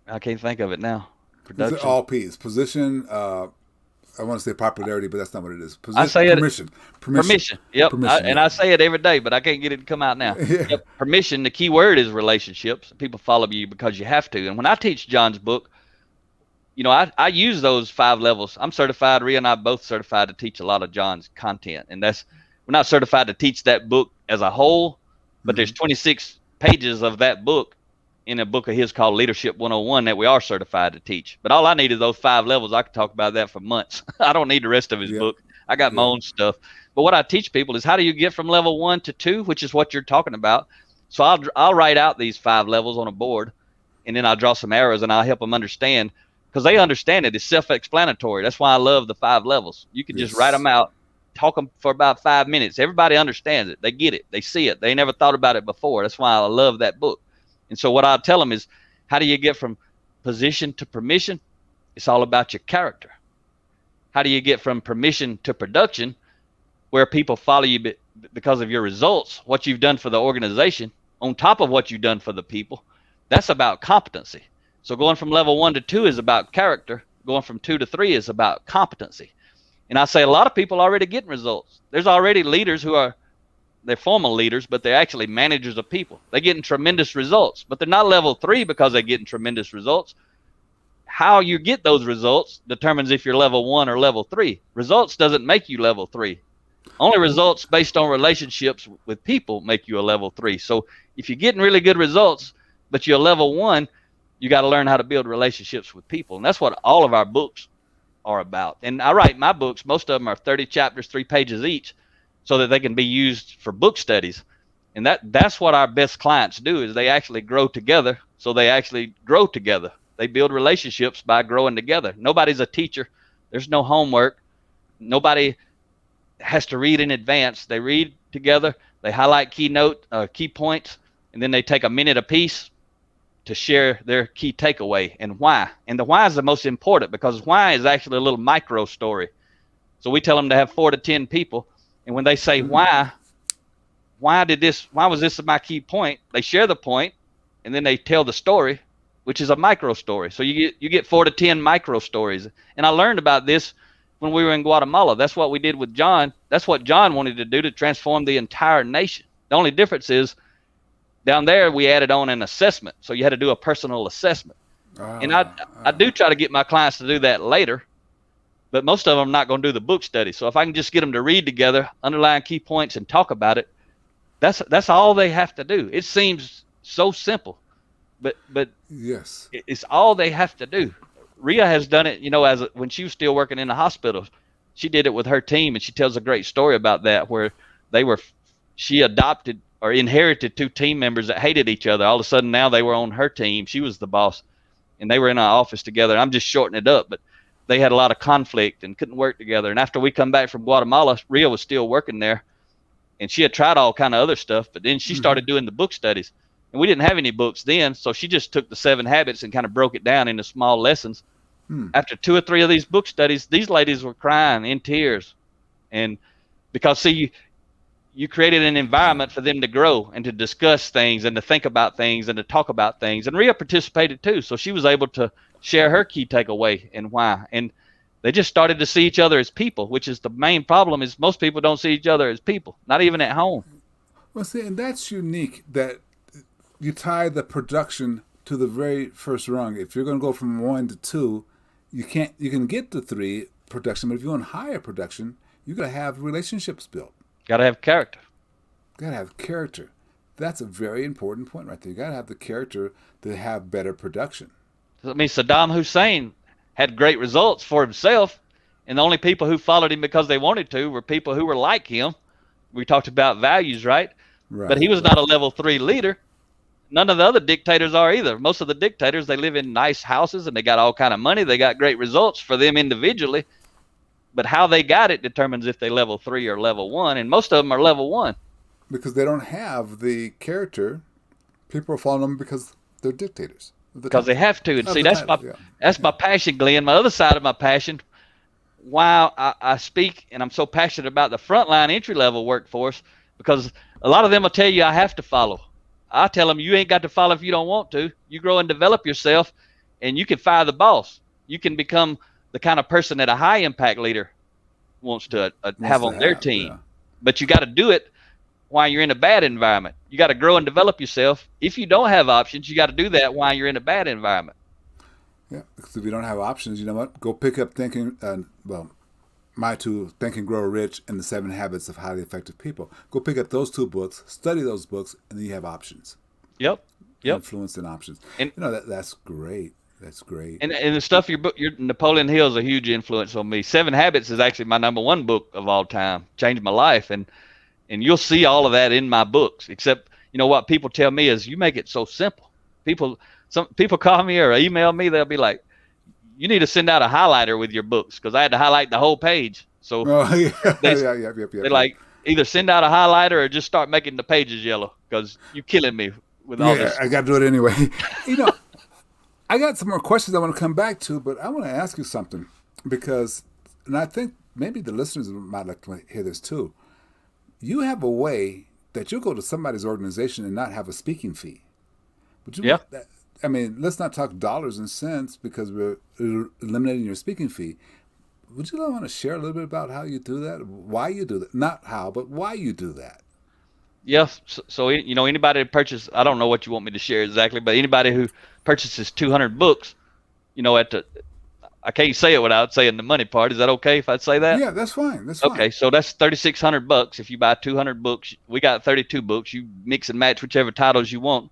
I can't think of it now. Production. All P's. Position. I want to say popularity, but that's not what it is. I say permission. Permission. Yep. Permission, I say it every day, but I can't get it to come out now. Yeah. Yep. Permission. The key word is relationships. People follow you because you have to. And when I teach John's book, you know, I use those 5 levels. I'm certified. Rhea and I both certified to teach a lot of John's content, and we're not certified to teach that book as a whole, but there's 26 pages of that book in a book of his called Leadership 101 that we are certified to teach. But all I need is those 5 levels. I could talk about that for months. I don't need the rest of his book. I got my own stuff. But what I teach people is how do you get from level 1 to 2, which is what you're talking about. So I'll write out these 5 levels on a board, and then I'll draw some arrows, and I'll help them understand, because they understand it. It's self-explanatory. That's why I love the 5 levels. You can just write them out, talk them for about 5 minutes. Everybody understands it. They get it. They see it. They never thought about it before. That's why I love that book. And so what I'll tell them is, how do you get from position to permission? It's all about your character. How do you get from permission to production, where people follow you because of your results, what you've done for the organization, on top of what you've done for the people? That's about competency. So going from level 1 to 2 is about character. Going from 2 to 3 is about competency. And I say a lot of people are already getting results. There's already leaders they're formal leaders, but they're actually managers of people. They're getting tremendous results, but they're not level 3 because they're getting tremendous results. How you get those results determines if you're level 1 or level 3. Results doesn't make you level 3. Only results based on relationships with people make you a level 3. So if you're getting really good results, but you're level 1, you got to learn how to build relationships with people. And that's what all of our books are about. And I write my books, most of them are 30 chapters, 3 pages each, so that they can be used for book studies. And that's what our best clients do, is they actually grow together. So they actually grow together. They build relationships by growing together. Nobody's a teacher. There's no homework. Nobody has to read in advance. They read together. They highlight key points, and then they take a minute apiece to share their key takeaway and why. And the why is the most important, because why is actually a little micro story. So we tell them to have 4 to 10 people, and when they say why was this my key point, they share the point, and then they tell the story, which is a micro story. So you get 4 to 10 micro stories. And I learned about this when we were in Guatemala. That's what we did with John. That's what John wanted to do, to transform the entire nation. The only difference is down there we added on an assessment. So you had to do a personal assessment. And I do try to get my clients to do that later, but most of them are not going to do the book study. So if I can just get them to read together, underline key points, and talk about it, that's all they have to do. It seems so simple, but yes, it's all they have to do. Rhea has done it, when she was still working in the hospital. She did it with her team, and she tells a great story about that, where she adopted or inherited 2 team members that hated each other. All of a sudden now they were on her team. She was the boss, and they were in our office together. I'm just shortening it up, but they had a lot of conflict and couldn't work together. And after we come back from Guatemala, Rhea was still working there, and she had tried all kind of other stuff, but then she started doing the book studies. And we didn't have any books then, so she just took the 7 habits and kind of broke it down into small lessons. After 2 or 3 of these book studies, these ladies were crying in tears. And because, see, you created an environment for them to grow and to discuss things and to think about things and to talk about things. And Rhea participated too, so she was able to share her key takeaway and why. And they just started to see each other as people, which is the main problem, is most people don't see each other as people, not even at home. Well, see, and that's unique, that you tie the production to the very first rung. If you're going to go from 1 to 2, you can get to 3 production, but if you want higher production, you got to have relationships built. Got to have character. Got to have character. That's a very important point right there. You got to have the character to have better production. I mean, Saddam Hussein had great results for himself, and the only people who followed him because they wanted to were people who were like him. We talked about values, right? But he was not a level 3 leader. None of the other dictators are either. Most of the dictators, they live in nice houses and they got all kind of money. They got great results for them individually, but how they got it determines if they level 3 or level 1, and most of them are level 1 because they don't have the character. People are following them because they're dictators. Because they have to. And see, that's my passion, Glenn. My other side of my passion, why I speak and I'm so passionate about the frontline entry-level workforce, because a lot of them will tell you I have to follow. I tell them you ain't got to follow if you don't want to. You grow and develop yourself, and you can fire the boss. You can become the kind of person that a high-impact leader wants to have on their team. Yeah. But you got to do it while you're in a bad environment. You got to grow and develop yourself. If you don't have options, you got to do that while you're in a bad environment. Yeah, because if you don't have options, you know what? Go pick up my 2, Think and Grow Rich and the 7 Habits of Highly Effective People. Go pick up those 2 books, study those books, and then you have options. Yep. Influence and options. And that's great. That's great. And the stuff your Napoleon Hill is a huge influence on me. 7 Habits is actually my number 1 book of all time. Changed my life, and you'll see all of that in my books. Except, what people tell me is you make it so simple. Some people call me or email me. They'll be like, you need to send out a highlighter with your books, because I had to highlight the whole page. So they like either send out a highlighter or just start making the pages yellow, because you're killing me with all this. I got to do it anyway. I got some more questions I want to come back to, but I want to ask you something, and I think maybe the listeners might like to hear this too. You have a way that you'll go to somebody's organization and not have a speaking fee. But I mean, let's not talk dollars and cents, because we're eliminating your speaking fee. Would you want to share a little bit about how you do that? Why you do that? Not how, but why you do that? Yes. So anybody that purchases, I don't know what you want me to share exactly, but anybody who purchases 200 books, I can't say it without saying the money part. Is that okay if I say that? Yeah, that's fine. Okay, so that's $3,600 if you buy 200 books. We got 32 books. You mix and match whichever titles you want,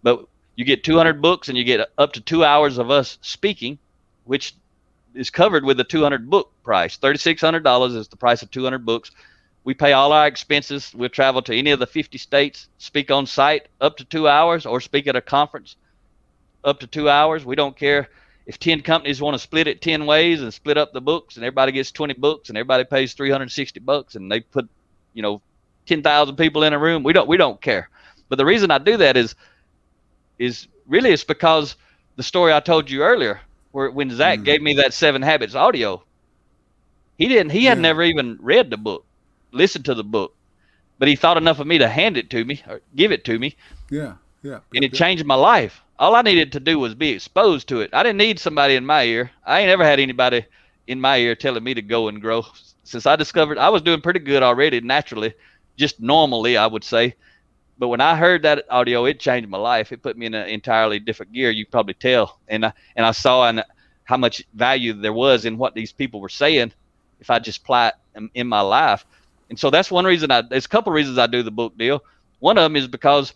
but you get 200 books and you get up to 2 hours of us speaking, which is covered with the 200 book price. $3,600 is the price of 200 books. We pay all our expenses. We'll travel to any of the 50 states, speak on site up to 2 hours, or speak at a conference up to 2 hours. We don't care if 10 companies want to split it 10 ways and split up the books, and everybody gets 20 books, and everybody pays $360, and they put, 10,000 people in a room. We don't care. But the reason I do that is really it's because the story I told you earlier, where when Zach gave me that 7 Habits audio, he had never even read the book, listened to the book, but he thought enough of me to hand it to me or give it to me. Yeah. And it changed my life. All I needed to do was be exposed to it. I didn't need somebody in my ear. I ain't ever had anybody in my ear telling me to go and grow. Since I discovered I was doing pretty good already naturally, just normally, I would say. But when I heard that audio, it changed my life. It put me in an entirely different gear. You can probably tell. And I saw how much value there was in what these people were saying if I just apply it in my life. And so that's one reason there's a couple of reasons I do the book deal. One of them is because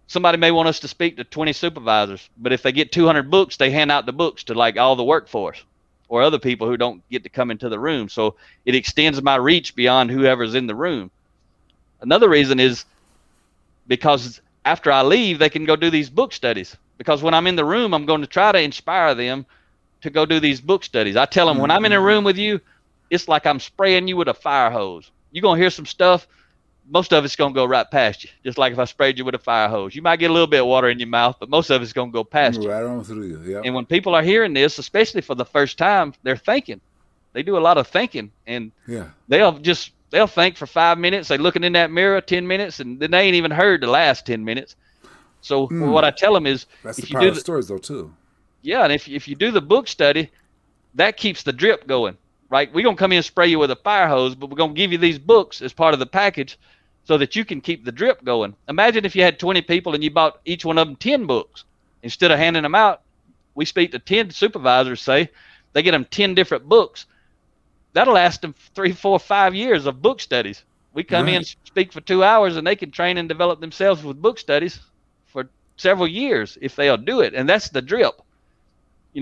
somebody may want us to speak to 20 supervisors, but if they get 200 books, they hand out the books to like all the workforce or other people who don't get to come into the room. So it extends my reach beyond whoever's in the room. Another reason is because after I leave, they can go do these book studies. Because when I'm in the room, I'm going to try to inspire them to go do these book studies. I tell them, when I'm in a room with you, it's like I'm spraying you with a fire hose. You're going to hear some stuff. Most of it's going to go right past you, just like if I sprayed you with a fire hose. You might get a little bit of water in your mouth, but most of it's going to go past you. Right on through you, yeah. And when people are hearing this, especially for the first time, they're thinking. They do a lot of thinking, and they'll think for 5 minutes. They're looking in that mirror 10 minutes, and then they ain't even heard the last 10 minutes. So what I tell them is, that's if the you power do of stories, though, too. Yeah, and if you do the book study, that keeps the drip going. Right? We're going to come in and spray you with a fire hose, but we're going to give you these books as part of the package so that you can keep the drip going. Imagine if you had 20 people and you bought each one of them 10 books. Instead of handing them out, we speak to 10 supervisors, say, they get them 10 different books. That'll last them 3, 4, 5 years of book studies. We come in, speak for 2 hours, and they can train and develop themselves with book studies for several years if they'll do it. And that's the drip.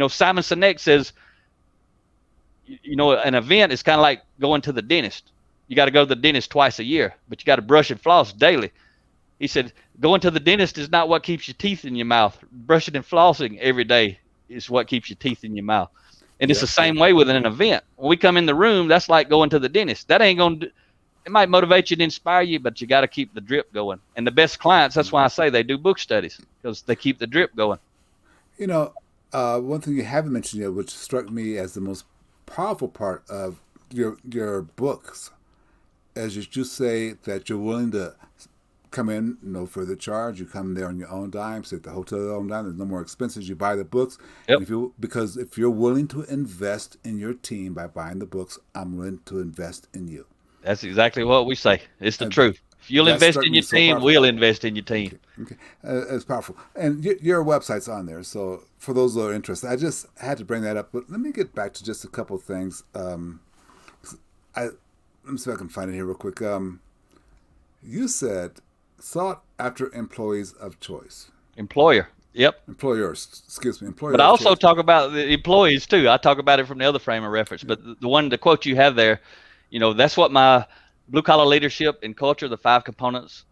Simon Sinek says, an event is kind of like going to the dentist. You got to go to the dentist twice a year, but you got to brush and floss daily. He said, going to the dentist is not what keeps your teeth in your mouth. Brushing and flossing every day is what keeps your teeth in your mouth. And it's the same way with an event. When we come in the room, that's like going to the dentist. That ain't going to, it might motivate you to inspire you, but you got to keep the drip going. And the best clients, that's why I say they do book studies, because they keep the drip going. One thing you haven't mentioned yet, which struck me as the most powerful part of your books, as you say that you're willing to come in, no further charge. You come there on your own dime, sit at the hotel on your own dime. There's no more expenses. You buy the books. Yep. Because if you're willing to invest in your team by buying the books, I'm willing to invest in you. That's exactly what we say. It's the truth. If you'll invest in your team, we'll invest in your team. Okay. It's powerful. And your website's on there. So for those who are interested, I just had to bring that up. But let me get back to just a couple of things. Let me see if I can find it here real quick. You said sought after employees of choice. Employer. Yep. Employers. Excuse me. Employers. But I also talk about the employees too. I talk about it from the other frame of reference. But the quote you have there, that's what my blue collar leadership and culture, the 5 components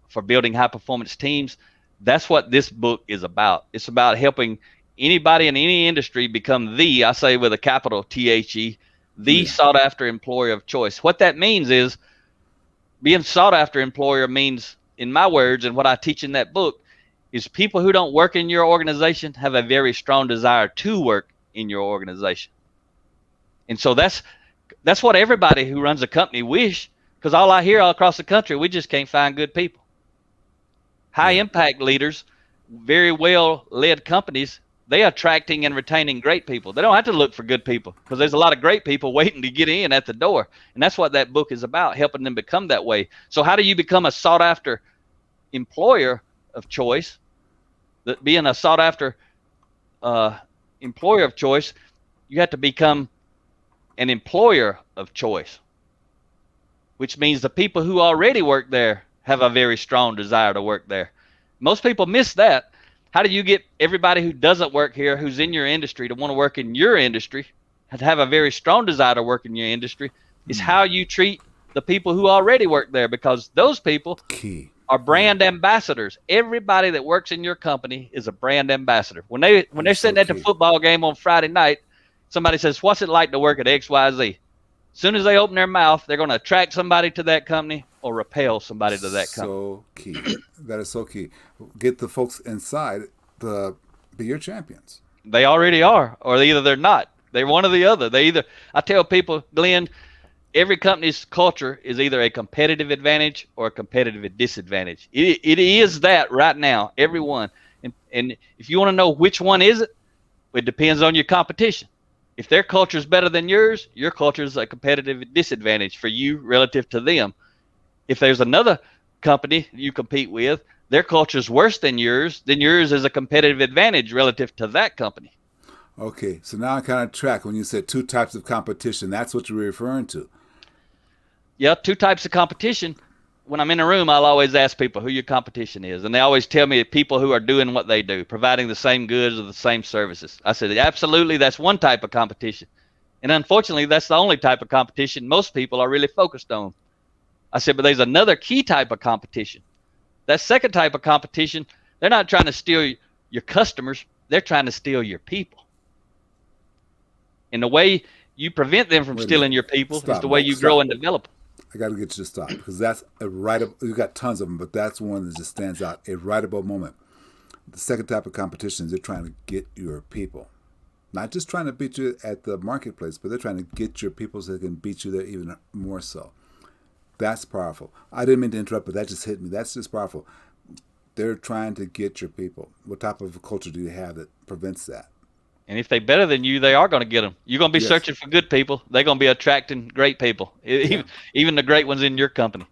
for building high performance teams. That's what this book is about. It's about helping anybody in any industry become I say with a capital THE, sought after employer of choice. What that means is being sought after employer means, in my words, and what I teach in that book, is people who don't work in your organization have a very strong desire to work in your organization. And so that's what everybody who runs a company wish, because all I hear all across the country, we just can't find good people. High impact leaders, very well led companies, they are attracting and retaining great people. They don't have to look for good people, because there's a lot of great people waiting to get in at the door. And that's what that book is about, helping them become that way. So how do you become a sought after employer of choice? Being a sought after employer of choice, you have to become an employer of choice, which means the people who already work there have a very strong desire to work there. Most people miss that. How do you get everybody who doesn't work here, who's in your industry, to want to work in your industry, and to have a very strong desire to work in your industry? Is how you treat the people who already work there, because those people Key. are brand ambassadors. Everybody that works in your company is a brand ambassador. When they're sitting at the football game on Friday night, somebody says, "What's it like to work at XYZ?" As soon as they open their mouth, they're going to attract somebody to that company or repel somebody to that company. So key. That is so key. Get the folks inside to be your champions. They already are, or either they're not. They're one or the other. I tell people, Glenn, every company's culture is either a competitive advantage or a competitive disadvantage. It is that right now, everyone. And if you want to know which one is it, it depends on your competition. If their culture is better than yours, your culture is a competitive disadvantage for you relative to them. If there's another company you compete with, their culture is worse than yours is a competitive advantage relative to that company. Okay, so now I kind of track when you said two types of competition. That's what you're referring to. Yeah, two types of competition. When I'm in a room, I'll always ask people who your competition is. And they always tell me people who are doing what they do, providing the same goods or the same services. I said, absolutely, that's one type of competition. And unfortunately, that's the only type of competition most people are really focused on. I said, but there's another key type of competition. That second type of competition, they're not trying to steal your customers. They're trying to steal your people. And the way you prevent them from stealing your people is the way you grow and develop them. I got to get you to stop because that's a writable. You got tons of them, but that's one that just stands out. A writable moment. The second type of competition is they're trying to get your people, not just trying to beat you at the marketplace, but they're trying to get your people so they can beat you there even more so. That's powerful. I didn't mean to interrupt, but that just hit me. That's just powerful. They're trying to get your people. What type of culture do you have that prevents that? And if they're better than you, they are going to get them. You're going to be searching for good people. They're going to be attracting great people, even the great ones in your company.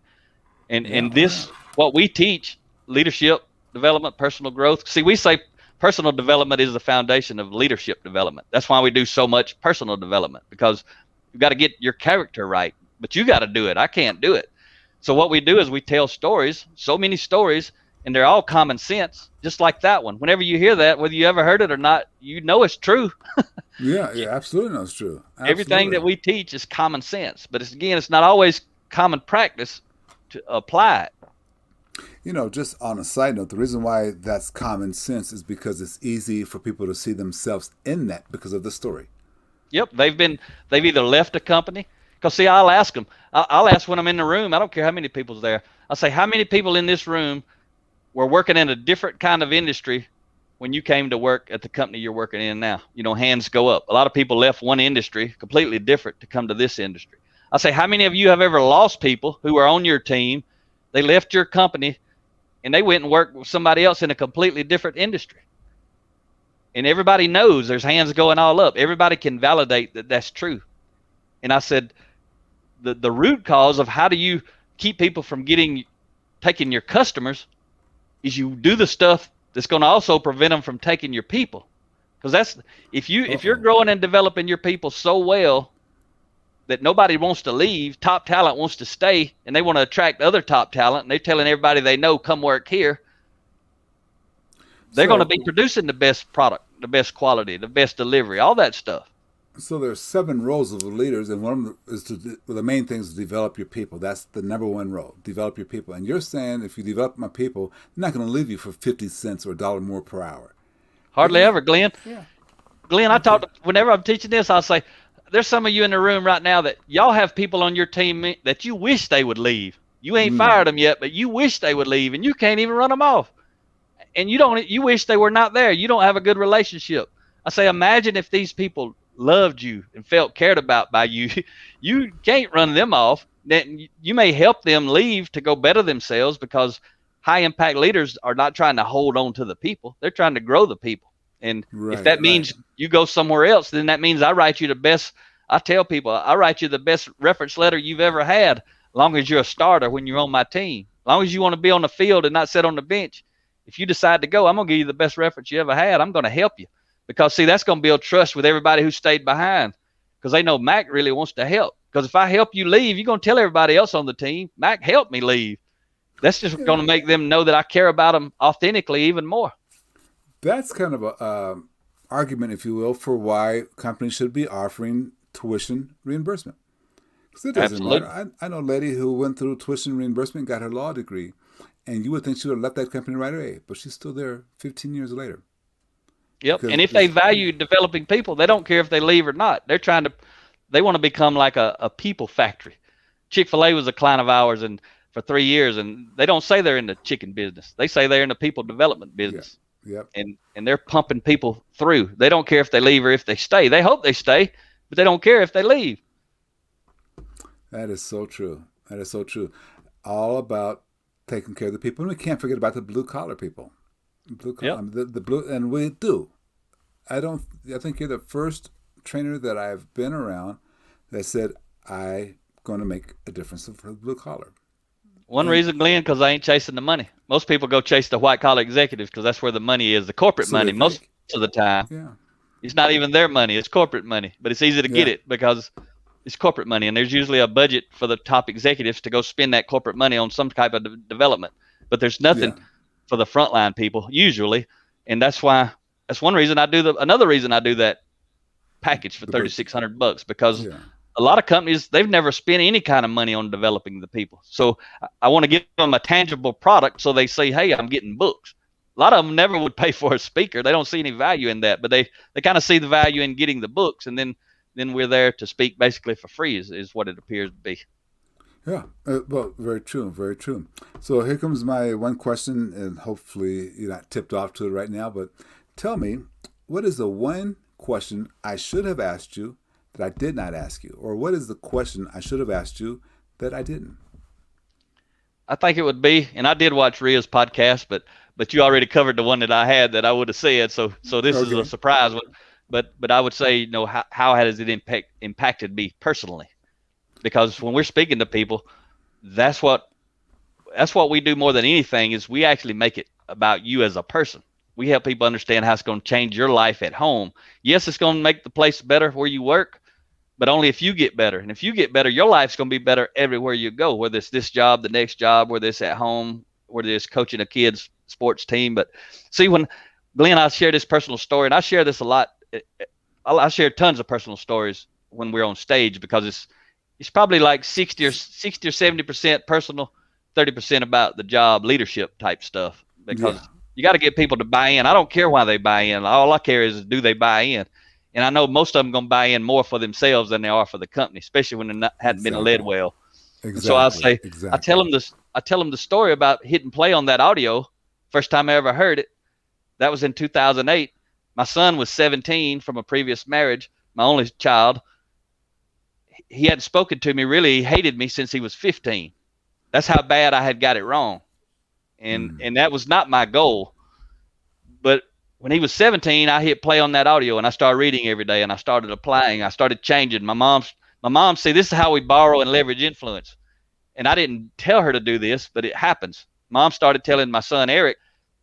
And this, what we teach, leadership development, personal growth. See, we say personal development is the foundation of leadership development. That's why we do so much personal development, because you've got to get your character right. But you got to do it. I can't do it. So what we do is we tell stories, so many stories, and they're all common sense, just like that one. Whenever you hear that, whether you ever heard it or not, you know it's true. Yeah, absolutely know it's true. Absolutely. Everything that we teach is common sense, but it's not always common practice to apply it. You know, just on a side note, the reason why that's common sense is because it's easy for people to see themselves in that because of the story. Yep, they've either left a company, because see, I'll ask them. I'll ask when I'm in the room. I don't care how many people's there. I'll say, how many people in this room were working in a different kind of industry when you came to work at the company you're working in now? You know, hands go up. A lot of people left one industry completely different to come to this industry. I say, how many of you have ever lost people who were on your team? They left your company and they went and worked with somebody else in a completely different industry. And everybody knows, there's hands going all up. Everybody can validate that that's true. And I said, the root cause of how do you keep people from taking your customers is you do the stuff that's going to also prevent them from taking your people. Because that's, if you're growing and developing your people so well that nobody wants to leave, top talent wants to stay, and they want to attract other top talent, and they're telling everybody they know, come work here, they're going to be producing the best product, the best quality, the best delivery, all that stuff. So there's 7 roles of leaders, and one of them is the main thing is to develop your people. That's the number one role, develop your people. And you're saying if you develop my people, they're not going to leave you for 50 cents or $1 more per hour. Hardly ever, Glenn. Yeah. Glenn, whenever I'm teaching this, I'll say, there's some of you in the room right now that y'all have people on your team that you wish they would leave. You ain't fired them yet, but you wish they would leave, and you can't even run them off. And you wish they were not there. You don't have a good relationship. I say, imagine if these people loved you and felt cared about by you. You can't run them off. Then you may help them leave to go better themselves, because high impact leaders are not trying to hold on to the people. They're trying to grow the people. And if that means you go somewhere else, then that means I write you the best. I tell people, I write you the best reference letter you've ever had, as long as you're a starter when you're on my team. As long as you want to be on the field and not sit on the bench. If you decide to go, I'm going to give you the best reference you ever had. I'm going to help you. Because, see, that's going to build trust with everybody who stayed behind, because they know Mack really wants to help. Because if I help you leave, you're going to tell everybody else on the team, Mack helped me leave. That's just going to make them know that I care about them authentically even more. That's kind of a argument, if you will, for why companies should be offering tuition reimbursement. 'Cause it doesn't matter. Absolutely. I know a lady who went through tuition reimbursement, got her law degree, and you would think she would have left that company right away, but she's still there 15 years later. Yep. Because And if they value developing people, they don't care if they leave or not. They want to become like a people factory. Chick-fil-A was a client of ours and for 3 years, and they don't say they're in the chicken business. They say they're in the people development yeah, business. yep, And they're pumping people through. They don't care if they leave or if they stay. They hope they stay, but they don't care if they leave. that is so true. That is so true. All about taking care of the people, and we can't forget about the blue collar people. Blue collar, Yep. the blue, and we do. I don't. I think you're the first trainer that I've been around that said I going to make a difference for the blue collar. One And reason, Glenn, because I ain't chasing the money. Most people go chase the white collar executives because that's where the money is, the corporate so they money. Most think, of the time, yeah, it's not even their money; it's corporate money. But it's easy to get yeah, it because it's corporate money, and there's usually a budget for the top executives to go spend that corporate money on some type of development. But there's yeah, nothing for the frontline people usually, and that's one reason I do another reason I do that package for the bird, $3,600 because yeah, a lot of companies they've never spent any kind of money on developing the people. So I want to give them a tangible product so they say, hey, I'm getting books. A lot of them never would pay for a speaker. They don't see any value in that, but they kind of see the value in getting the books, and then we're there to speak basically for free is what it appears to be. yeah. Well, very true, very true. So here comes my one question, and hopefully you're not tipped off to it right now. But tell me, what is the one question I should have asked you that I did not ask you, or what is the question I should have asked you that I didn't? I think it would be, and I did watch Ria's podcast, but you already covered the one that I had that I would have said. So this is a Okay. surprise. But I would say, how has it impacted me personally? Because when we're speaking to people, that's what that's what we do more than anything is we actually make it about you as a person. We help people understand how it's going to change your life at home. Yes, it's going to make the place better where you work, but only if you get better. And if you get better, your life's going to be better everywhere you go, whether it's this job, the next job, whether it's at home, whether it's coaching a kid's sports team. But see, when Glenn, I share this personal story, and I share this a lot. I share tons of personal stories when we're on stage because it's probably like 60 or 70% personal, 30% about the job leadership type stuff because Yeah. you got to get people to buy in. I don't care why they buy in. All I care is do they buy in. And I know most of them going to buy in more for themselves than they are for the company, especially when they hadn't been led Exactly. well. And so I'll Exactly. say, Exactly. I tell them the story about hitting play on that audio. First time I ever heard it, that was in 2008. My son was 17 from a previous marriage, my only child. He hadn't spoken to me really. He hated me since he was 15. That's how bad I had got it wrong. Mm. And that was not my goal. But when he was 17, I hit play on that audio and I started reading every day and I started applying. I started changing. My mom said, this is how we borrow and leverage influence. And I didn't tell her to do this, but it happens. Mom started telling my son, Eric,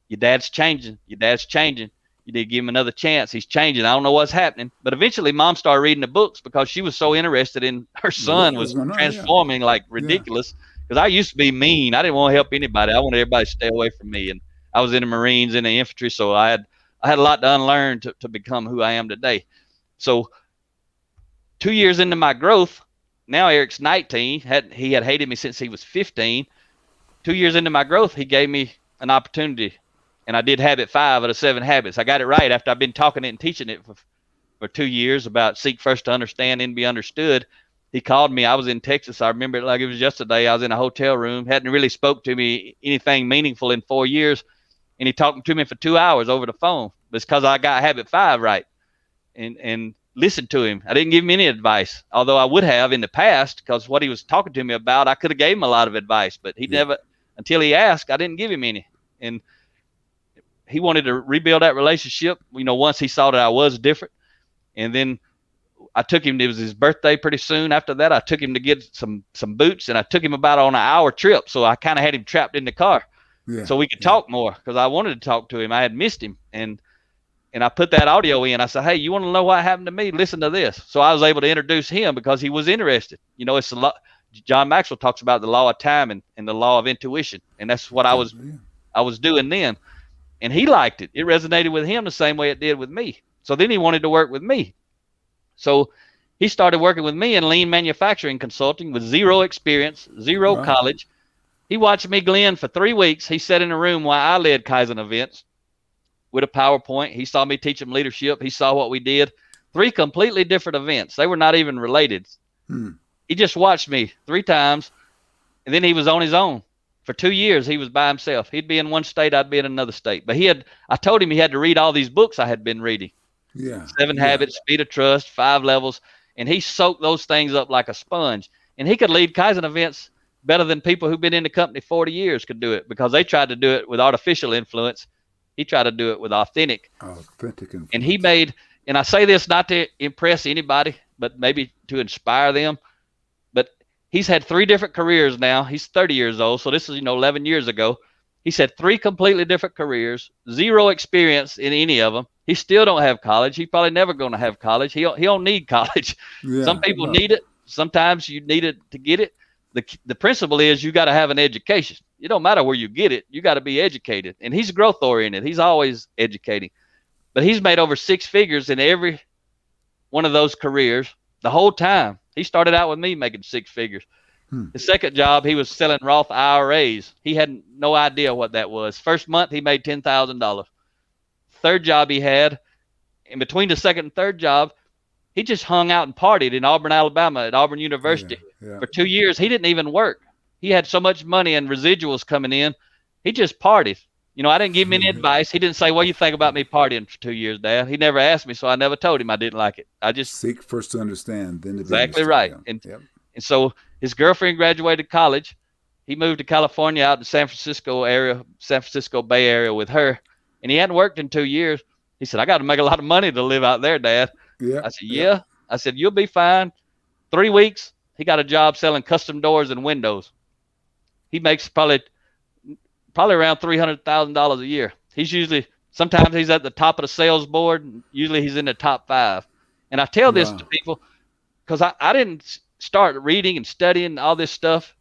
your dad's changing. Your dad's changing. You need to give him another chance. He's changing. I don't know what's happening. But eventually, mom started reading the books because she was so interested in her son What's was going on? Yeah. transforming like Yeah. ridiculous. Because I used to be mean. I didn't want to help anybody. I wanted everybody to stay away from me. And I was in the Marines, in the infantry, so I had a lot to unlearn to become who I am today. So 2 years into my growth, now Eric's 19. He had hated me since he was 15. 2 years into my growth, he gave me an opportunity, and I did habit 5 of the 7 habits. I got it right after I've been talking it and teaching it for 2 years about seek first to understand and be understood. He called me. I was in Texas. I remember it like it was yesterday. I was in a hotel room, hadn't really spoke to me anything meaningful in 4 years, and he talked to me for 2 hours over the phone. It's because I got habit 5 right and listened to him. I didn't give him any advice, although I would have in the past because what he was talking to me about, I could have gave him a lot of advice, but he Yeah. never, until he asked, I didn't give him any. And he wanted to rebuild that relationship, once he saw that I was different. And then I took him, it was his birthday pretty soon after that. I took him to get some boots, and I took him about on an hour trip. So I kind of had him trapped in the car Yeah. so we could Yeah. talk more because I wanted to talk to him. I had missed him. And I put that audio in. I said, hey, you want to know what happened to me? Listen to this. So I was able to introduce him because he was interested. It's a lot. John Maxwell talks about the law of time and the law of intuition. And that's what Yeah. I was doing then. And he liked it. It resonated with him the same way it did with me. So then he wanted to work with me. So He started working with me in lean manufacturing consulting with zero experience, zero Wow. college. He watched me, Glenn, for 3 weeks. He sat in a room while I led Kaizen events with a PowerPoint. He saw me teach him leadership. He saw what we did. 3 completely different events. They were not even related. He just watched me 3 times, and then he was on his own. For 2 years, he was by himself. He'd be in one state, I'd be in another state. But I told him he had to read all these books I had been reading. Yeah. 7 Habits, Speed of Trust, 5 Levels. And he soaked those things up like a sponge. And he could lead Kaizen events better than people who've been in the company 40 years could do it, because they tried to do it with artificial influence. He tried to do it with authentic. Influence. And he made, and I say this not to impress anybody, but maybe to inspire them. But he's had 3 different careers now. He's 30 years old. So this is, 11 years ago. He's had 3 completely different careers, zero experience in any of them. He still don't have college. He's probably never going to have college. He don't need college. Yeah, Some people need it. Sometimes you need it to get it. The principle is you got to have an education. It don't matter where you get it. You got to be educated. And he's growth oriented. He's always educating. But he's made over 6 figures in every one of those careers the whole time. He started out with me making 6 figures. His second job, he was selling Roth IRAs. He had no idea what that was. First month, he made $10,000. Third job he had, in between the second and third job, he just hung out and partied in Auburn, Alabama at Auburn University for 2 years. He didn't even work. He had so much money and residuals coming in. He just partied. I didn't give him any advice. He didn't say, "What do you think about me partying for 2 years, Dad?" He never asked me, so I never told him I didn't like it. I just seek first to understand, then to exactly right. And so his girlfriend graduated college. He moved to California out in San Francisco Bay Area with her, and he hadn't worked in 2 years. He said, "I got to make a lot of money to live out there, Dad." I said, "Yeah." I said, "You'll be fine." 3 weeks, he got a job selling custom doors and windows. He makes probably around $300,000 a year. Sometimes he's at the top of the sales board. Usually he's in the top 5. And I tell this to people because I didn't start reading and studying all this stuff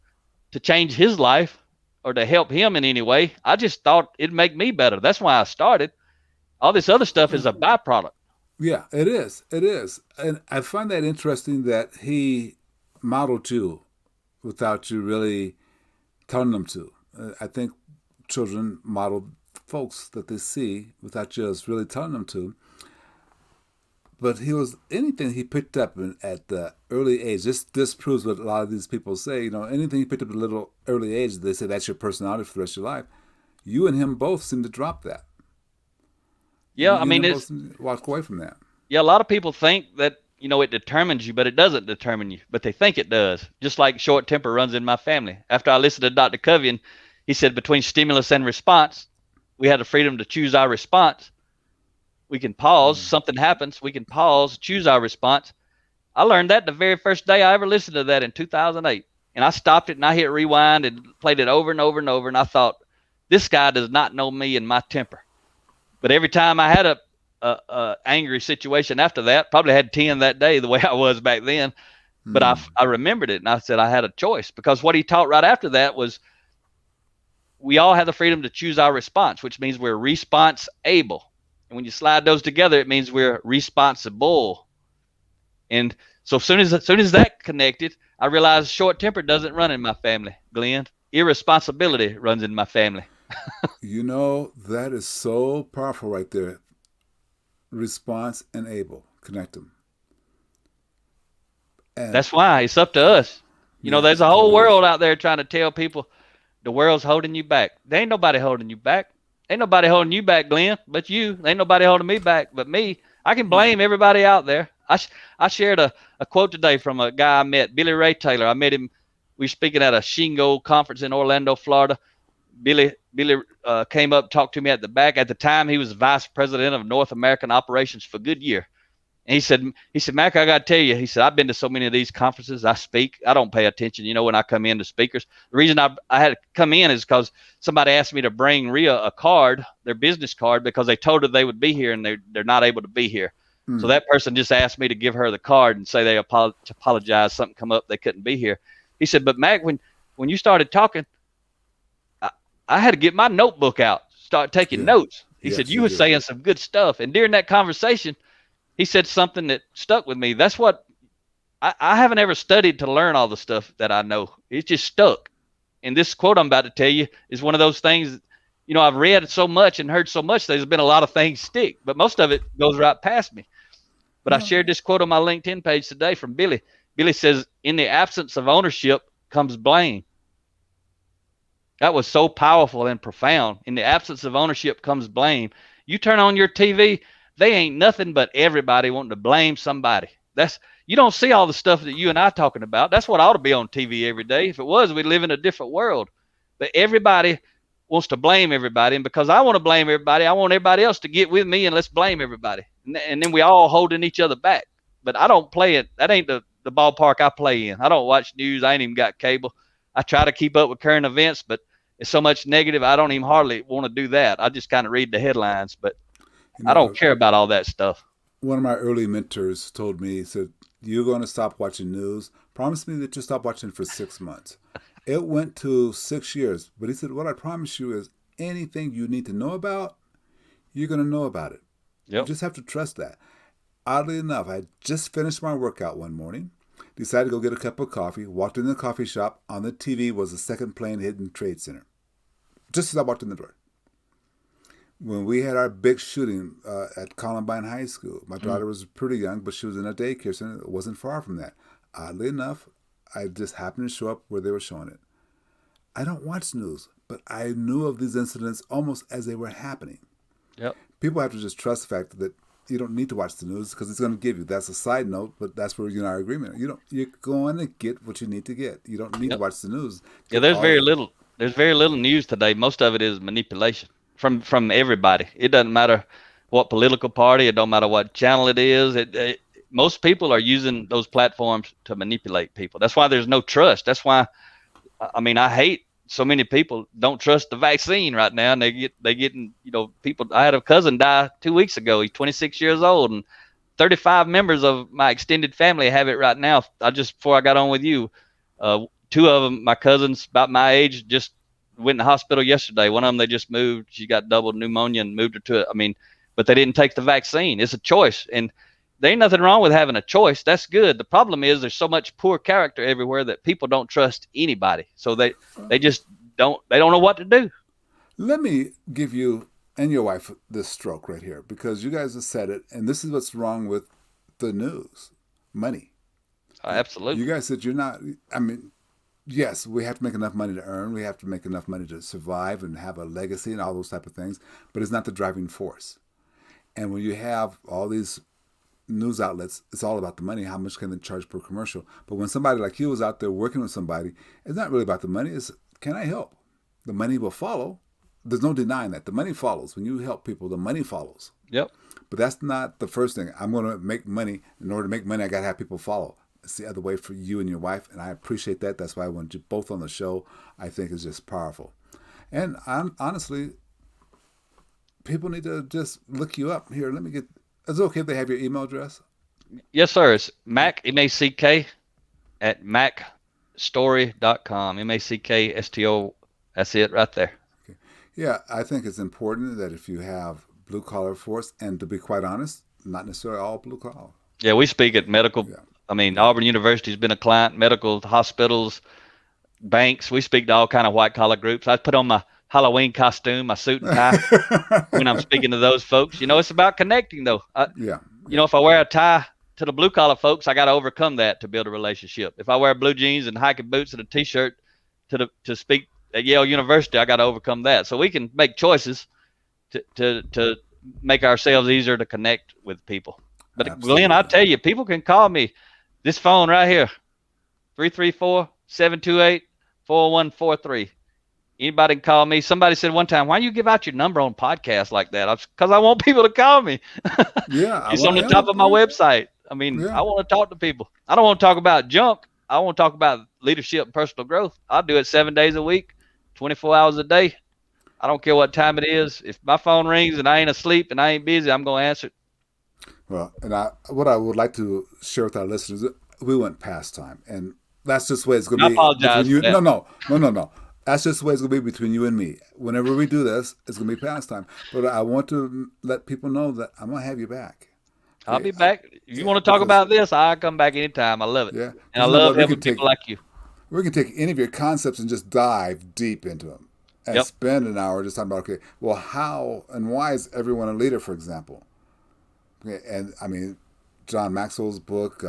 to change his life or to help him in any way. I just thought it'd make me better. That's why I started. All this other stuff is a byproduct. Yeah, it is. It is. And I find that interesting that he modeled you without you really telling them to. I think children model folks that they see without just really telling them to. But anything he picked up at the early age. This proves what a lot of these people say. Anything he picked up at a little early age, they say that's your personality for the rest of your life. You and him both seem to drop that. Yeah, it's walk away from that. Yeah, a lot of people think that it determines you, but it doesn't determine you. But they think it does. Just like short temper runs in my family. After I listened to Dr. Covey, he said between stimulus and response, we had the freedom to choose our response. We can pause. Something happens. We can pause, choose our response. I learned that the very first day I ever listened to that in 2008. And I stopped it and I hit rewind and played it over and over and over. And I thought, this guy does not know me and my temper. But every time I had a angry situation after that, probably had 10 that day the way I was back then. But I remembered it and I said I had a choice, because what he taught right after that was we all have the freedom to choose our response, which means we're response able. And when you slide those together, it means we're responsible. And so as soon as that connected, I realized short temper doesn't run in my family, Glenn. Irresponsibility runs in my family. That is so powerful right there. Response and able. Connect them. And that's why it's up to us. There's a whole world out there trying to tell people the world's holding you back. There ain't nobody holding you back. Ain't nobody holding you back, Glenn, but you. Ain't nobody holding me back but me. I can blame everybody out there. I shared a quote today from a guy I met, Billy Ray Taylor. I met him. We were speaking at a Shingo conference in Orlando, Florida. Billy came up, talked to me at the back. At the time, he was vice president of North American operations for Goodyear. And he said, Mack, I got to tell you, he said, I've been to so many of these conferences. I speak. I don't pay attention, when I come in to speakers. The reason I had to come in is because somebody asked me to bring Rhea a card, their business card, because they told her they would be here and they're not able to be here. So that person just asked me to give her the card and say they apologize, something come up, they couldn't be here. He said, but Mack, when you started talking, I had to get my notebook out, start taking notes. He said, you were saying some good stuff. And during that conversation, he said something that stuck with me. That's what I haven't ever studied to learn all the stuff that I know. It's just stuck. And this quote I'm about to tell you is one of those things, I've read so much and heard so much, there's been a lot of things stick, but most of it goes right past me. But I Well, shared this quote on my LinkedIn page today from Billy. Billy says, in the absence of ownership comes blame. That was so powerful and profound. In the absence of ownership comes blame. You turn on your TV, they ain't nothing but everybody wanting to blame somebody. You don't see all the stuff that you and I talking about. That's what ought to be on TV every day. If it was, we'd live in a different world. But everybody wants to blame everybody, and because I want to blame everybody, I want everybody else to get with me and let's blame everybody. And then we all holding each other back. But I don't play it. That ain't the ballpark I play in. I don't watch news. I ain't even got cable. I try to keep up with current events, but it's so much negative. I don't even hardly want to do that. I just kind of read the headlines, but I don't care about all that stuff. One of my early mentors told me, he said, "You're going to stop watching news. Promise me that you stop watching for 6 months." It went to 6 years, but he said, "What I promise you is anything you need to know about, you're going to know about it. Yep. You just have to trust that." Oddly enough, I just finished my workout one morning, decided to go get a cup of coffee, walked in the coffee shop. On the TV was the second plane hitting Trade Center. Just as I walked in the door. When we had our big shooting at Columbine High School, my daughter was pretty young, but she was in a daycare center. It wasn't far from that. Oddly enough, I just happened to show up where they were showing it. I don't watch news, but I knew of these incidents almost as they were happening. Yep. People have to just trust the fact that you don't need to watch the news because it's going to give you. That's a side note, but that's where you and I are agreement. You're going to get what you need to get. You don't need to watch the news. Yeah, there's very little. There's very little news today. Most of it is manipulation from everybody. It doesn't matter what political party. It don't matter what channel it is. Most people are using those platforms to manipulate people. That's why there's no trust. That's why, I hate so many people don't trust the vaccine right now, and they getting people. I had a cousin die 2 weeks ago. He's 26 years old, and 35 members of my extended family have it right now. Before I got on with you, two of them, my cousins about my age, just went in the hospital yesterday. One of them, they just moved. She got double pneumonia and moved her to it. But they didn't take the vaccine. It's a choice, and there ain't nothing wrong with having a choice. That's good. The problem is there's so much poor character everywhere that people don't trust anybody. So they just don't know what to do. Let me give you and your wife this stroke right here, because you guys have said it, and this is what's wrong with the news. Money. Absolutely. You guys said you're not, yes, we have to make enough money to earn. We have to make enough money to survive and have a legacy and all those type of things, but it's not the driving force. And when you have all these news outlets, it's all about the money. How much can they charge per commercial? But when somebody like you is out there working with somebody, it's not really about the money. It's, can I help? The money will follow. There's no denying that. The money follows. When you help people, the money follows. Yep. But that's not the first thing. I'm going to make money. In order to make money, I got to have people follow. It's the other way for you and your wife, and I appreciate that. That's why I want you both on the show. I think it's just powerful. And honestly, people need to just look you up. Here, let me get... Is it okay if they have your email address? Yes, sir. It's Mack, M-A-C-K, at mackstory.com. M-A-C-K-S-T-O. That's it right there. Okay. Yeah, I think it's important that if you have blue-collar force, and to be quite honest, not necessarily all blue-collar. Yeah, we speak at medical. Yeah. Auburn University has been a client, medical hospitals, banks. We speak to all kind of white-collar groups. I put on my Halloween costume, my suit and tie when I'm speaking to those folks. It's about connecting, though. If I wear a tie to the blue collar folks, I got to overcome that to build a relationship. If I wear blue jeans and hiking boots and a t-shirt to speak at Yale University, I got to overcome that. So we can make choices to make ourselves easier to connect with people. But absolutely. Glenn, I tell you, people can call me. This phone right here, 334-728-4143. Anybody can call me. Somebody said one time, "Why do you give out your number on podcasts like that?" Because I want people to call me. Yeah, it's on the top of my website. I want to talk to people. I don't want to talk about junk. I want to talk about leadership and personal growth. I do it 7 days a week, 24 hours a day. I don't care what time it is. If my phone rings and I ain't asleep and I ain't busy, I'm going to answer it. Well, and what I would like to share with our listeners, we went past time, and that's just the way it's going to be. I apologize for that. No. That's just the way it's going to be between you and me. Whenever we do this, it's going to be past time. But I want to let people know that I'm going to have you back. I'll Okay. be back. If you Yeah, want to talk because about this, I'll come back anytime. I love it. yeah, And I because you know love what, helping people like you. we can take any of your concepts and just dive deep into them and Yep. spend an hour just talking about, okay, well, how and why is everyone a leader, for example? Okay, and I mean, John Maxwell's book,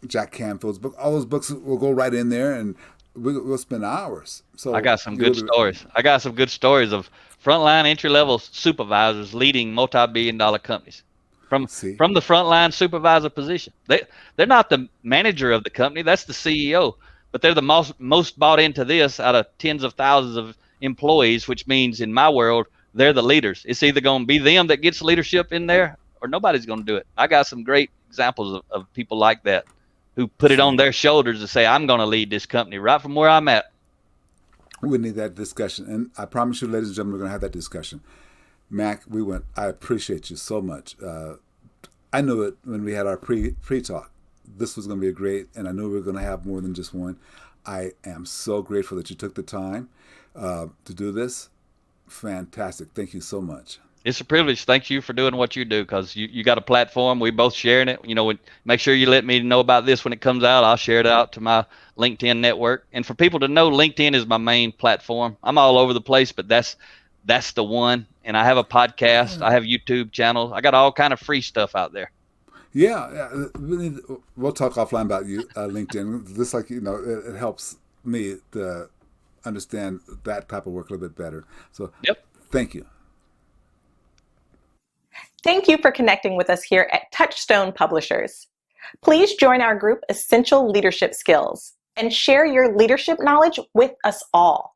Jack Canfield's book, all those books will go right in there, and we'll spend hours. I So got some good stories. I got some good stories of frontline entry-level supervisors leading multi-billion-dollar companies from see, from the frontline supervisor position. They're not the manager of the company. That's the CEO, but they're the most bought into this out of tens of thousands of employees, which means in my world they're the leaders. It's either going to be them that gets leadership in there, or nobody's going to do it. I got some great examples of people like that who put it on see, their shoulders to say, I'm going to lead this company right from where I'm at. we need that discussion, and I promise you, ladies and gentlemen, we're going to have that discussion. Mac, I appreciate you so much. I knew it when we had our pre talk. This was going to be a great, and I knew we were going to have more than just one. I am so grateful that you took the time to do this. Fantastic. Thank you so much. It's a privilege. Thank you for doing what you do, because you got a platform. We both sharing it. Make sure you let me know about this when it comes out. I'll share it out to my LinkedIn network. And for people to know, LinkedIn is my main platform. I'm all over the place, but that's the one. And I have a podcast. I have YouTube channels. I got all kind of free stuff out there. Yeah, we'll talk offline about you, LinkedIn. Just like it helps me to understand that type of work a little bit better. So, Yep. Thank you. Thank you for connecting with us here at Touchstone Publishers. Please join our group Essential Leadership Skills and share your leadership knowledge with us all.